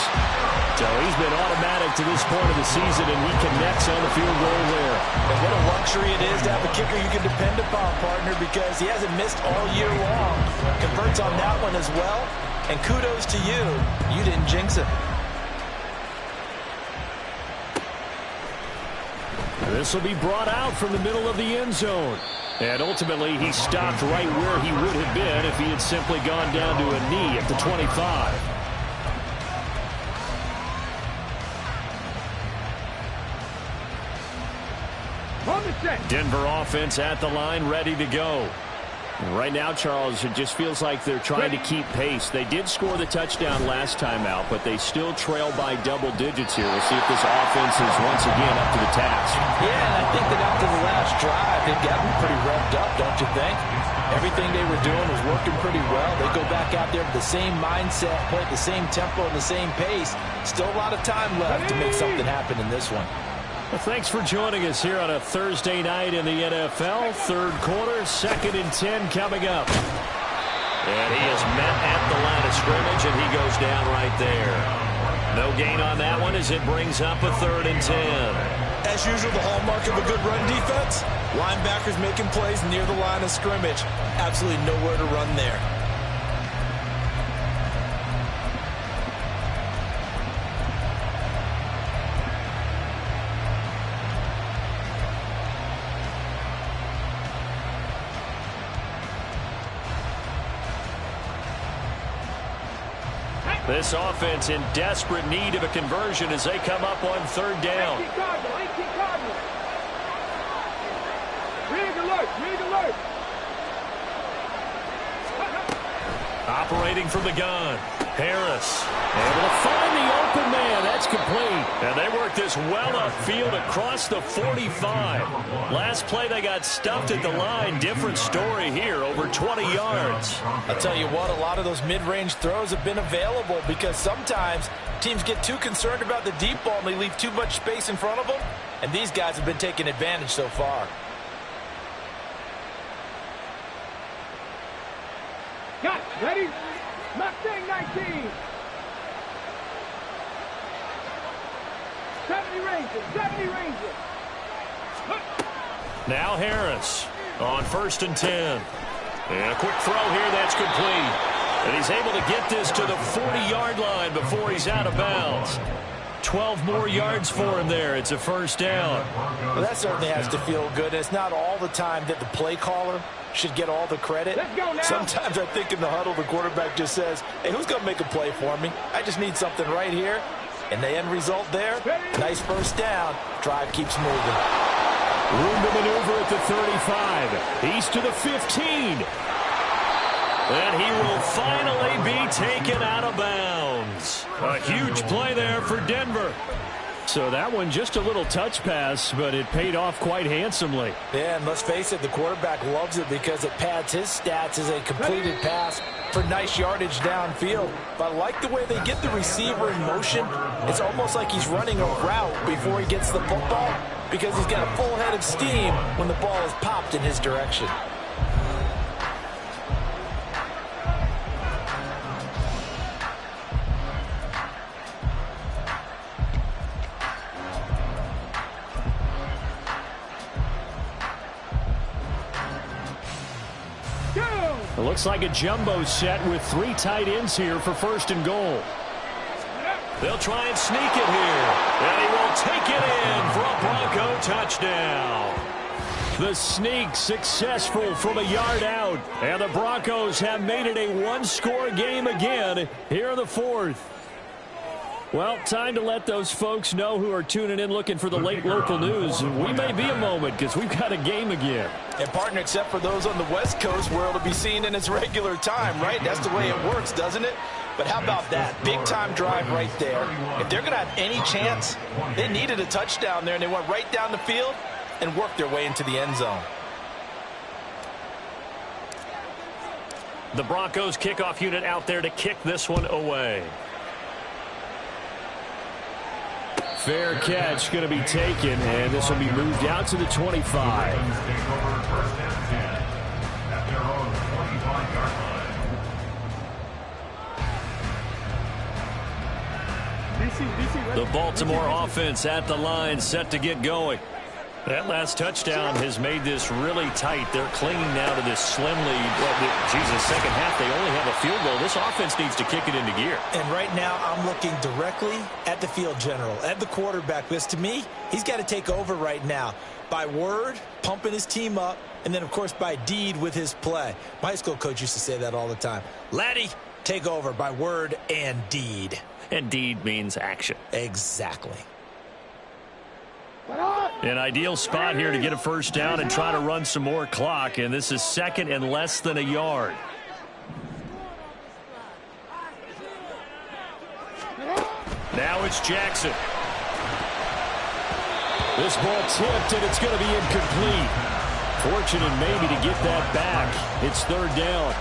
So he's been automatic to this point of the season, and he connects on the field goal there. And what a luxury it is to have a kicker you can depend upon, partner, because he hasn't missed all year long. Converts on that one as well. And kudos to you. You didn't jinx it. This will be brought out from the middle of the end zone. And ultimately, he stopped right where he would have been if he had simply gone down to a knee at the 25. Denver offense at the line, ready to go. Right now, Charles, it just feels like they're trying to keep pace. They did score the touchdown last time out, but they still trail by double digits here. We'll see if this offense is once again up to the task. Yeah, and I think that after the last drive, they've gotten pretty revved up, don't you think? Everything they were doing was working pretty well. They go back out there with the same mindset, play at the same tempo and the same pace. Still a lot of time left to make something happen in this one. Well, thanks for joining us here on a Thursday night in the NFL. Third quarter, 2nd and 10 coming up. And he is met at the line of scrimmage, and he goes down right there. No gain on that one as it brings up a 3rd and 10. As usual, the hallmark of a good run defense, linebackers making plays near the line of scrimmage. Absolutely nowhere to run there. This offense in desperate need of a conversion as they come up on third down. 18 Cardinals. Rig alert. Operating from the gun. Harris able to find the open man. That's complete. And they work this well upfield across the 45. Last play they got stuffed at the line. Different story here. Over 20 yards. I'll tell you what, a lot of those mid-range throws have been available because sometimes teams get too concerned about the deep ball and they leave too much space in front of them. And these guys have been taking advantage so far. Got it. Ready? Mustang 19. 70 Ranger. Now Harris on 1st and 10. And a quick throw here, that's complete. And he's able to get this to the 40-yard line before he's out of bounds. 12 more yards for him there. It's a first down. Well, that certainly has to feel good. It's not all the time that the play caller should get all the credit. Let's go now. Sometimes I think in the huddle, the quarterback just says, hey, who's going to make a play for me? I just need something right here. And the end result there, nice first down. Drive keeps moving. Room to maneuver at the 35. He's to the 15. And he will finally be taken out of bounds. A huge play there for Denver. So that one just a little touch pass, but it paid off quite handsomely. Yeah, and let's face it, the quarterback loves it because it pads his stats as a completed pass for nice yardage downfield. But I like the way they get the receiver in motion. It's almost like he's running a route before he gets the football because he's got a full head of steam when the ball is popped in his direction. It looks like a jumbo set with 3 tight ends here for 1st and goal. They'll try and sneak it here. And he will take it in for a Bronco touchdown. The sneak successful from a yard out. And the Broncos have made it a one-score game again here in the 4th. Well, time to let those folks know who are tuning in looking for the late local news. We may be a moment because we've got a game again. And partner, except for those on the West Coast where it'll be seen in its regular time, right? That's the way it works, doesn't it? But how about that? Big-time drive right there. If they're going to have any chance, they needed a touchdown there, and they went right down the field and worked their way into the end zone. The Broncos kickoff unit out there to kick this one away. Fair catch going to be taken, and this will be moved out to the 25. The Baltimore offense at the line set to get going. That last touchdown has made this really tight. They're clinging now to this slim lead. Well, second half, they only have a field goal. This offense needs to kick it into gear. And right now, I'm looking directly at the field general, at the quarterback. Because to me, he's got to take over right now. By word, pumping his team up, and then, of course, by deed with his play. My high school coach used to say that all the time. Laddie, take over by word and deed. And deed means action. Exactly. An ideal spot here to get a first down and try to run some more clock, and this is 2nd and less than a yard. Now it's Jackson. This ball tipped, and it's going to be incomplete. Fortunate maybe to get that back. It's 3rd down.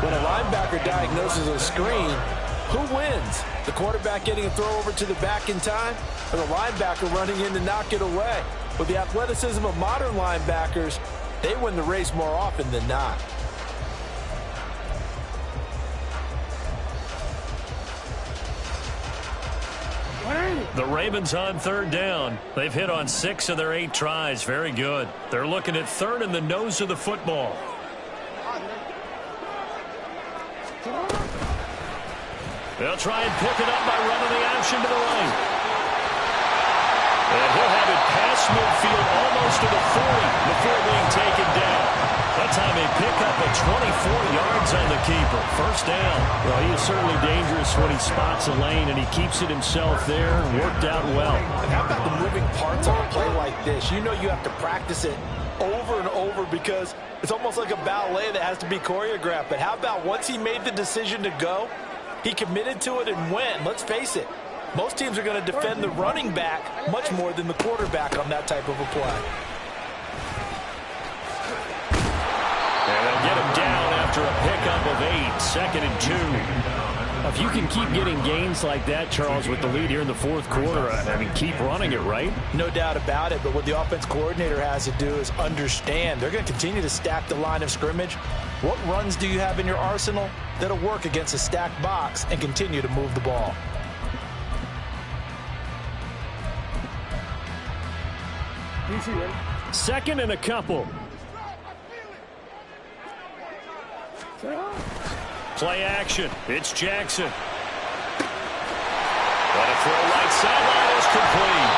When a linebacker diagnoses a screen, who wins? The quarterback getting a throw over to the back in time, or the linebacker running in to knock it away? With the athleticism of modern linebackers, they win the race more often than not. The Ravens on 3rd down. They've hit on 6 of their 8 tries. Very good. They're looking at 3rd in the nose of the football. They'll try and pick it up by running the option to the right. And he'll have it past midfield almost to the 40 before being taken down. A time they pick up at 24 yards on the keeper. First down. Well, he is certainly dangerous when he spots a lane, and he keeps it himself there. Worked out well. And how about the moving parts on a play like this? You know you have to practice it over and over because it's almost like a ballet that has to be choreographed. But how about once he made the decision to go, he committed to it and went. Let's face it, most teams are going to defend the running back much more than the quarterback on that type of a play. And they'll get him down after a pickup of 8, 2nd and 2. If you can keep getting gains like that, Charles, with the lead here in the fourth quarter, I mean, keep running it, right? No doubt about it, but what the offense coordinator has to do is understand they're going to continue to stack the line of scrimmage. What runs do you have in your arsenal that'll work against a stacked box and continue to move the ball? Second and a couple. Play action. It's Jackson. But a throw right sideline is complete.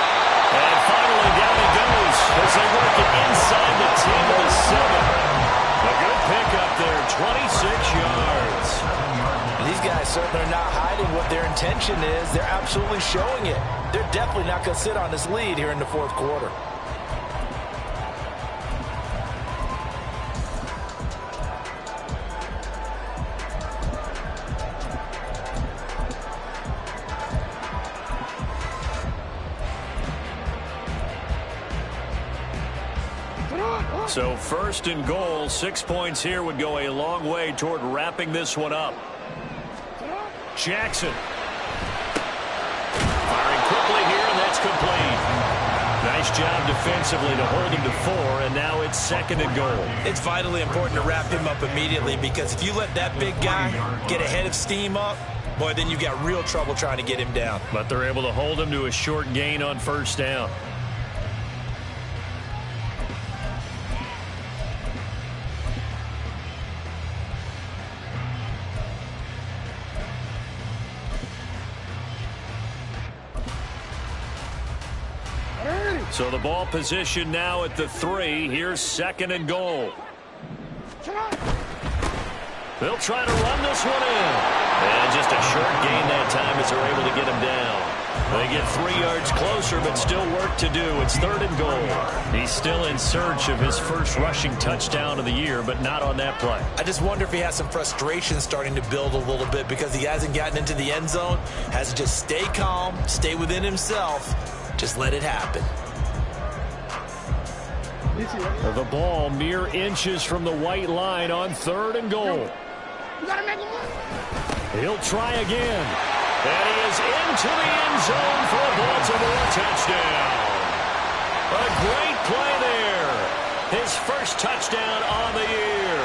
And finally down he goes as they work it inside the 10 to the 7. A good pickup there, 26 yards. These guys certainly are not hiding what their intention is. They're absolutely showing it. They're definitely not going to sit on this lead here in the fourth quarter. So first and goal, 6 points here would go a long way toward wrapping this one up. Jackson. Firing quickly here, and that's complete. Nice job defensively to hold him to 4, and now it's 2nd and goal. It's vitally important to wrap him up immediately because if you let that big guy get a head of steam up, boy, then you've got real trouble trying to get him down. But they're able to hold him to a short gain on first down. So the ball position now at the 3. Here's 2nd and goal. They'll try to run this one in. And just a short gain that time as they're able to get him down. They get 3 yards closer, but still work to do. It's 3rd and goal. He's still in search of his first rushing touchdown of the year, but not on that play. I just wonder if he has some frustration starting to build a little bit because he hasn't gotten into the end zone. Has to just stay calm, stay within himself, just let it happen. The ball mere inches from the white line on 3rd and goal. He'll try again. And he is into the end zone for a Baltimore touchdown. A great play there. His first touchdown on the year.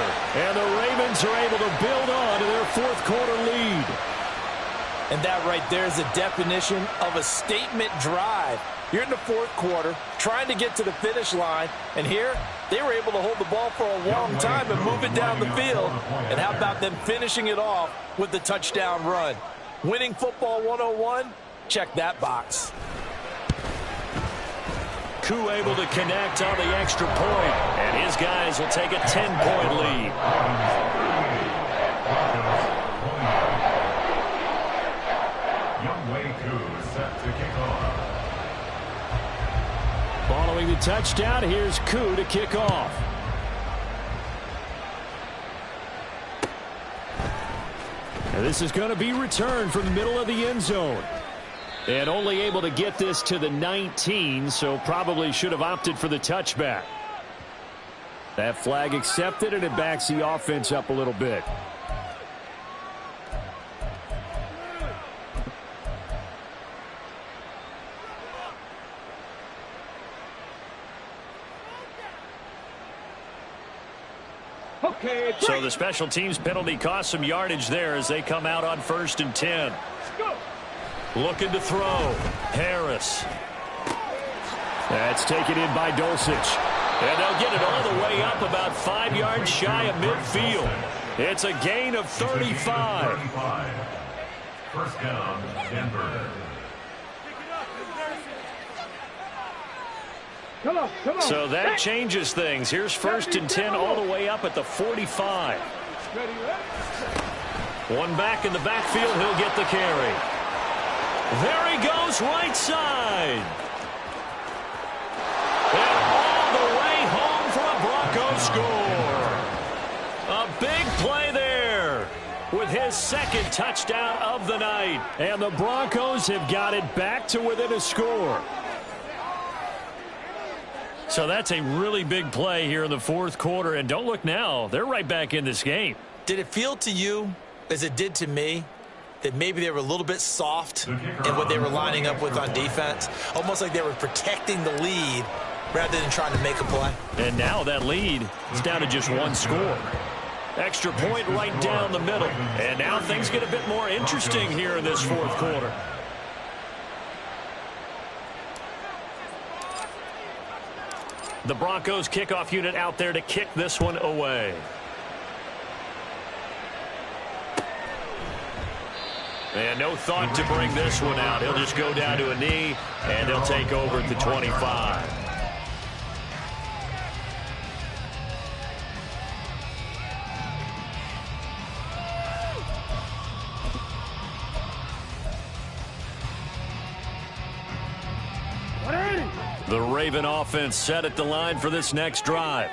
And the Ravens are able to build on to their fourth quarter lead. And that right there is the definition of a statement drive. You're in the fourth quarter, trying to get to the finish line, and here they were able to hold the ball for a long time and move it down the field. And how about them finishing it off with the touchdown run? Winning football 101, check that box. Koo able to connect on the extra point, and his guys will take a 10-point lead. Following the touchdown, here's Koo to kick off. And this is going to be returned from the middle of the end zone. And only able to get this to the 19, so probably should have opted for the touchback. That flag accepted, and it backs the offense up a little bit. So the special teams penalty cost some yardage there as they come out on 1st and 10. Looking to throw. Harris. That's taken in by Dulcich. And they'll get it all the way up about 5 yards shy of midfield. It's a gain of 35. First down, Denver. Come on, come on. So that changes things. Here's 1st and 10 all the way up at the 45. Ready, One back in the backfield. He'll get the carry. There he goes, right side. And all the way home for a Broncos score. A big play there with his 2nd touchdown of the night. And the Broncos have got it back to within a score. So that's a really big play here in the 4th quarter. And don't look now. They're right back in this game. Did it feel to you, as it did to me, that maybe they were a little bit soft in what they were lining up with on defense? Almost like they were protecting the lead rather than trying to make a play. And now that lead is down to just 1 score. Extra point right down the middle. And now things get a bit more interesting here in this 4th quarter. The Broncos kickoff unit out there to kick this one away. And no thought to bring this one out. He'll just go down to a knee, and they'll take over at the 25. The Raven offense set at the line for this next drive.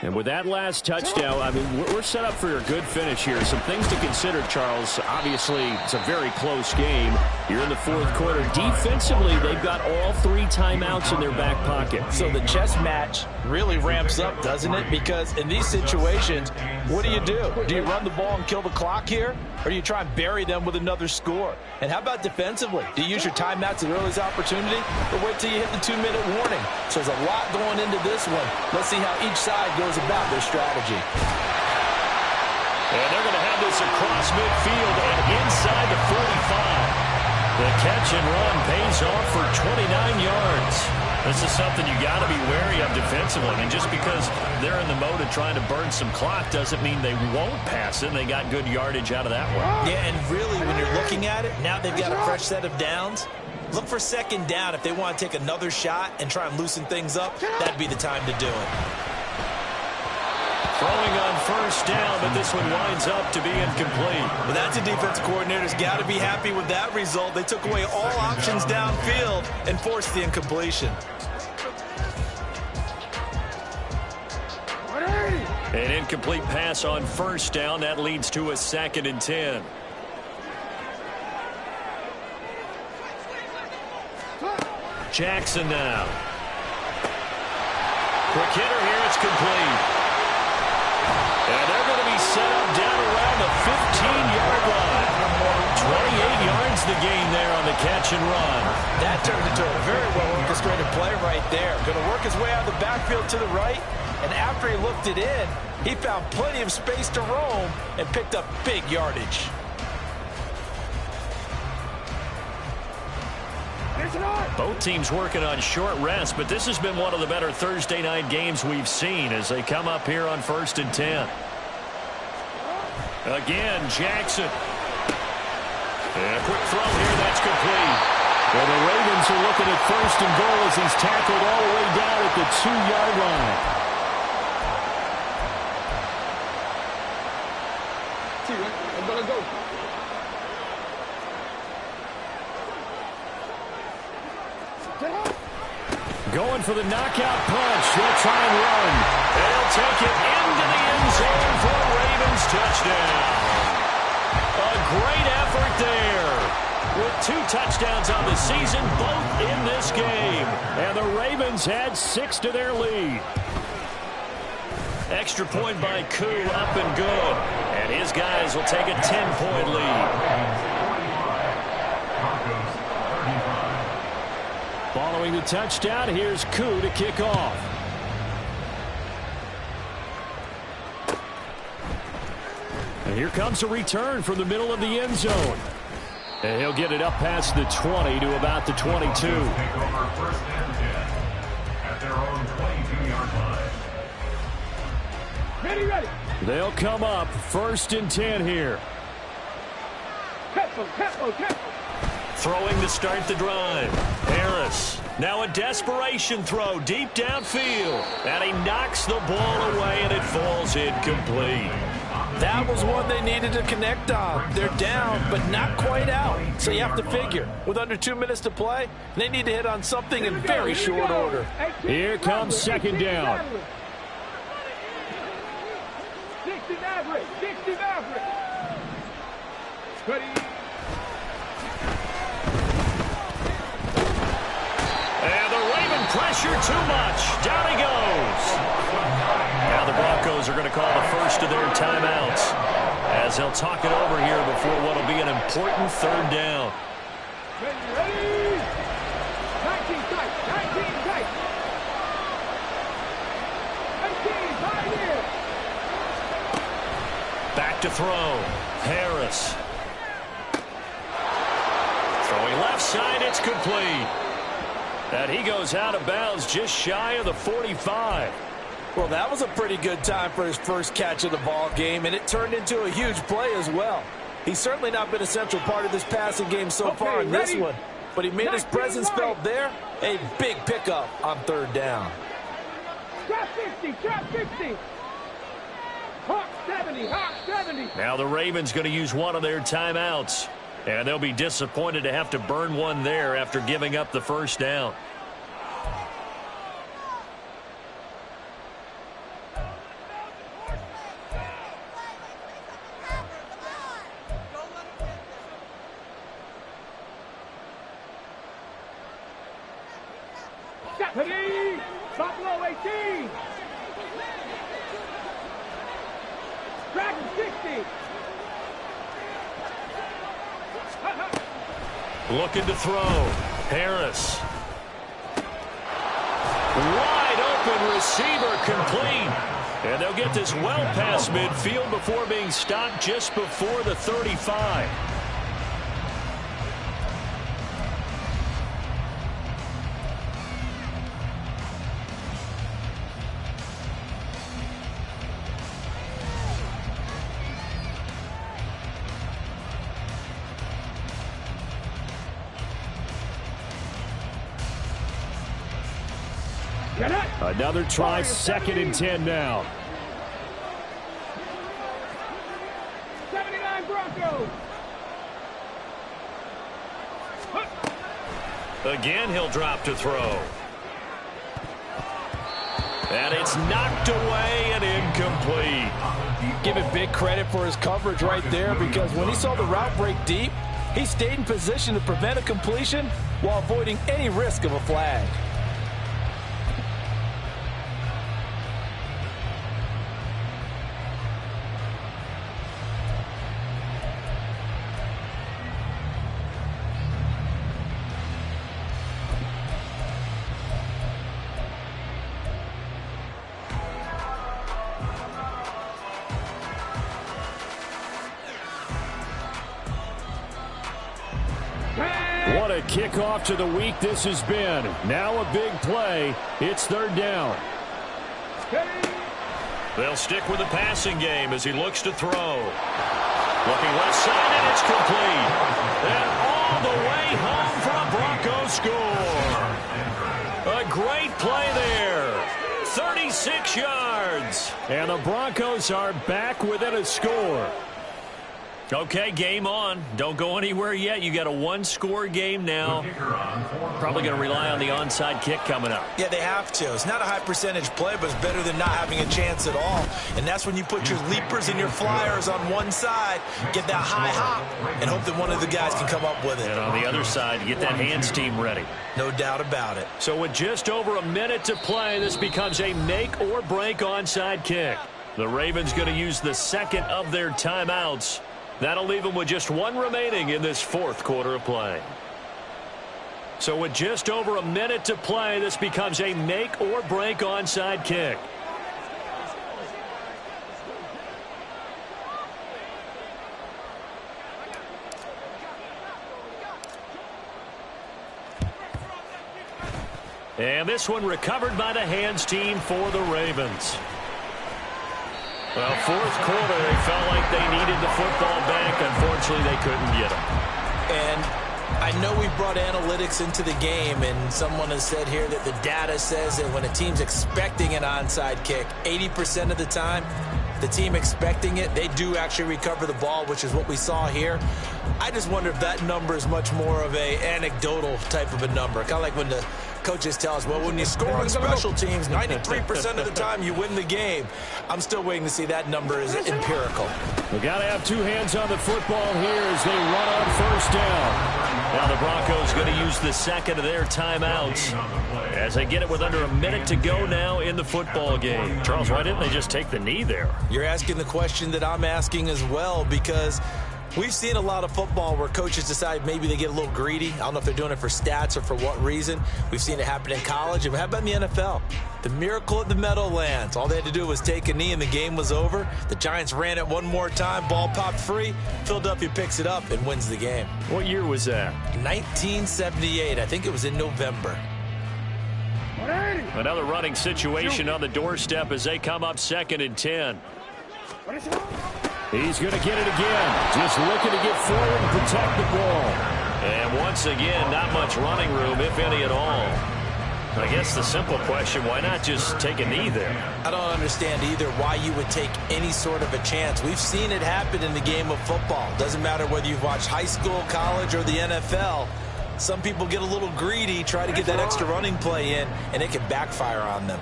And with that last touchdown, I mean, we're set up for a good finish here. Some things to consider, Charles. Obviously, it's a very close game. You're in the 4th quarter. Defensively, they've got all 3 timeouts in their back pocket. So the chess match really ramps up, doesn't it? Because in these situations, what do? Do you run the ball and kill the clock here? Or do you try and bury them with another score? And how about defensively? Do you use your timeouts at the earliest opportunity? Or wait till you hit the 2-minute warning? So there's a lot going into this one. Let's see how each side goes about their strategy. And they're going to have this across midfield and inside the 45. The catch and run pays off for 29 yards. This is something you got to be wary of defensively. I mean, just because they're in the mode of trying to burn some clock doesn't mean they won't pass it. They got good yardage out of that one. Yeah, and really, when you're looking at it, now they've got a fresh set of downs. Look for 2nd down. If they want to take another shot and try and loosen things up, that'd be the time to do it. Throwing on 1st down, but this one winds up to be incomplete. Well, that's a defense coordinator's got to be happy with that result. They took away all options downfield and forced the incompletion. An incomplete pass on 1st down. That leads to a 2nd and 10. Jackson now. Quick hitter here. It's complete. And they're going to be set up down around the 15-yard line. 28 yards the gain there on the catch and run. That turned into a very well-orchestrated play right there. Going to work his way out of the backfield to the right. And after he looked it in, he found plenty of space to roam and picked up big yardage. Both teams working on short rest, but this has been one of the better Thursday night games we've seen as they come up here on 1st and 10. Again, Jackson. And a quick throw here, that's complete. Well, the Ravens are looking at 1st and goal as he's tackled all the way down at the 2-yard line. I'm gonna go. Going for the knockout punch. He'll try and run. And he'll take it into the end zone for a Ravens touchdown. A great effort there. With 2 touchdowns on the season, both in this game. And the Ravens add 6 to their lead. Extra point by Koo, up and good. And his guys will take a 10-point lead. Following the touchdown, here's Koo to kick off. And here comes a return from the middle of the end zone. And he'll get it up past the 20 to about the 22. Take over 1st and 10 at their own 22-yard line. Ready, ready. They'll come up 1st and 10 here. Tempo, tempo, tempo. Throwing to start the drive. Harris. Now a desperation throw deep downfield. And he knocks the ball away, and it falls incomplete. That was one they needed to connect on. They're down, but not quite out. So you have to figure, with under 2 minutes to play, they need to hit on something in very short order. Here comes second down. 60 average. 60 average. And the Raven pressure too much. Down he goes. Now the Broncos are going to call the first of their timeouts as they'll talk it over here before what will be an important third down. Ready? 19 tight. 19 tight. 18 tight here. Back to throw. Harris. Throwing left side, it's complete. And he goes out of bounds just shy of the 45. Well, that was a pretty good time for his first catch of the ball game, and it turned into a huge play as well. He's certainly not been a central part of this passing game so far in this one, but he made his presence felt there. A big pickup on third down. Drop 50. Drop 50. Hawk 70. Hawk 70. Now the Ravens going to use one of their timeouts, and they'll be disappointed to have to burn one there after giving up the first down. Deputy. Buffalo 18. Dragon 60. Looking to throw. Harris. Wide open receiver complete. And they'll get this well past midfield before being stopped just before the 35. Another try, 2nd and 10 now. 79 Broncos. Again, he'll drop to throw. And it's knocked away and incomplete. Give it big credit for his coverage right there, because when he saw the route break deep, he stayed in position to prevent a completion while avoiding any risk of a flag. What a kickoff to the week this has been. Now a big play. It's third down. They'll stick with the passing game as he looks to throw. Looking left side, and it's complete. And all the way home for a Broncos score. A great play there. 36 yards. And the Broncos are back within a score. Okay, game on. Don't go anywhere yet. You got a one-score game now. Probably going to rely on the onside kick coming up. Yeah, they have to. It's not a high-percentage play, but it's better than not having a chance at all. And that's when you put your leapers and your flyers on one side, get that high hop, and hope that one of the guys can come up with it. And on the other side, get that hands team ready. No doubt about it. So with just over a minute to play, this becomes a make-or-break onside kick. The Ravens going to use the second of their timeouts. That'll leave them with just one remaining in this fourth quarter of play. So with just over a minute to play, this becomes a make-or-break onside kick. And this one recovered by the hands team for the Ravens. Well, fourth quarter, they felt like they needed the football back. Unfortunately, they couldn't get it. And I know we brought analytics into the game, and someone has said here that the data says that when a team's expecting an onside kick, 80% of the time, the team expecting it, they do actually recover the ball, which is what we saw here. I just wonder if that number is much more of a anecdotal type of a number. Kind of like when the coaches tell us, well, when you score on special teams, 93% of the time you win the game. I'm still waiting to see that number is empirical. We got to have two hands on the football here as they run on first down. Now the Broncos going to use the second of their timeouts as they get it with under a minute to go now in the football game. Charles, why didn't they just take the knee there? You're asking the question that I'm asking as well, because we've seen a lot of football where coaches decide maybe they get a little greedy. I don't know if they're doing it for stats or for what reason. We've seen it happen in college. And how about in the NFL? The miracle of the Meadowlands. All they had to do was take a knee and the game was over. The Giants ran it one more time. Ball popped free. Philadelphia picks it up and wins the game. What year was that? 1978. I think it was in November. Another running situation on the doorstep as they come up 2nd and 10. He's going to get it again. Just looking to get forward and protect the ball. And once again, not much running room, if any at all. I guess the simple question, why not just take a knee there? I don't understand either why you would take any sort of a chance. We've seen it happen in the game of football. Doesn't matter whether you've watched high school, college, or the NFL. Some people get a little greedy, try to get that extra running play in, and it can backfire on them.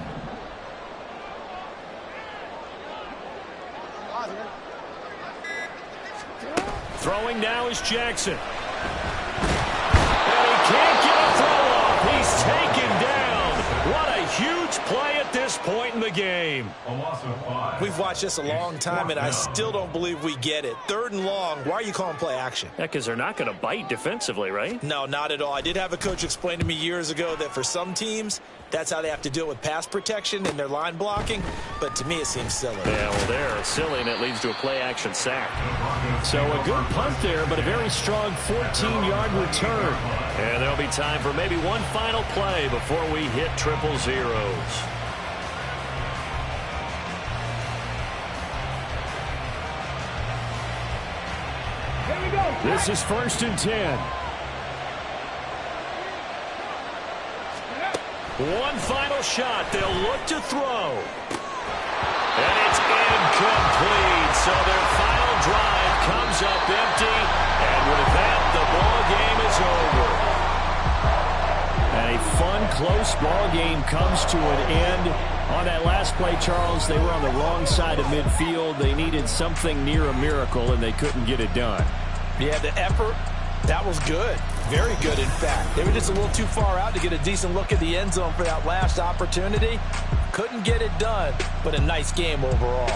Throwing now is Jackson. And he can't get a throw off. He's taken down. What a huge play at this point in the game. A loss of 5. We've watched this a long time, and I still don't believe we get it. 3rd and long. Why are you calling play action? Yeah, because they're not going to bite defensively, right? No, not at all. I did have a coach explain to me years ago that for some teams, that's how they have to deal with pass protection and their line blocking. But to me, it seems silly. Yeah, well, they're silly, and it leads to a play-action sack. So a good punt there, but a very strong 14-yard return. And there'll be time for maybe one final play before we hit 000. This is 1st and 10. One final shot. They'll look to throw. And it's incomplete. So their final drive comes up empty. And with that, the ball game is over. And a fun, close ball game comes to an end. On that last play, Charles, they were on the wrong side of midfield. They needed something near a miracle, and they couldn't get it done. Yeah, the effort, that was good. Very good, in fact. They were just a little too far out to get a decent look at the end zone for that last opportunity. Couldn't get it done, but a nice game overall.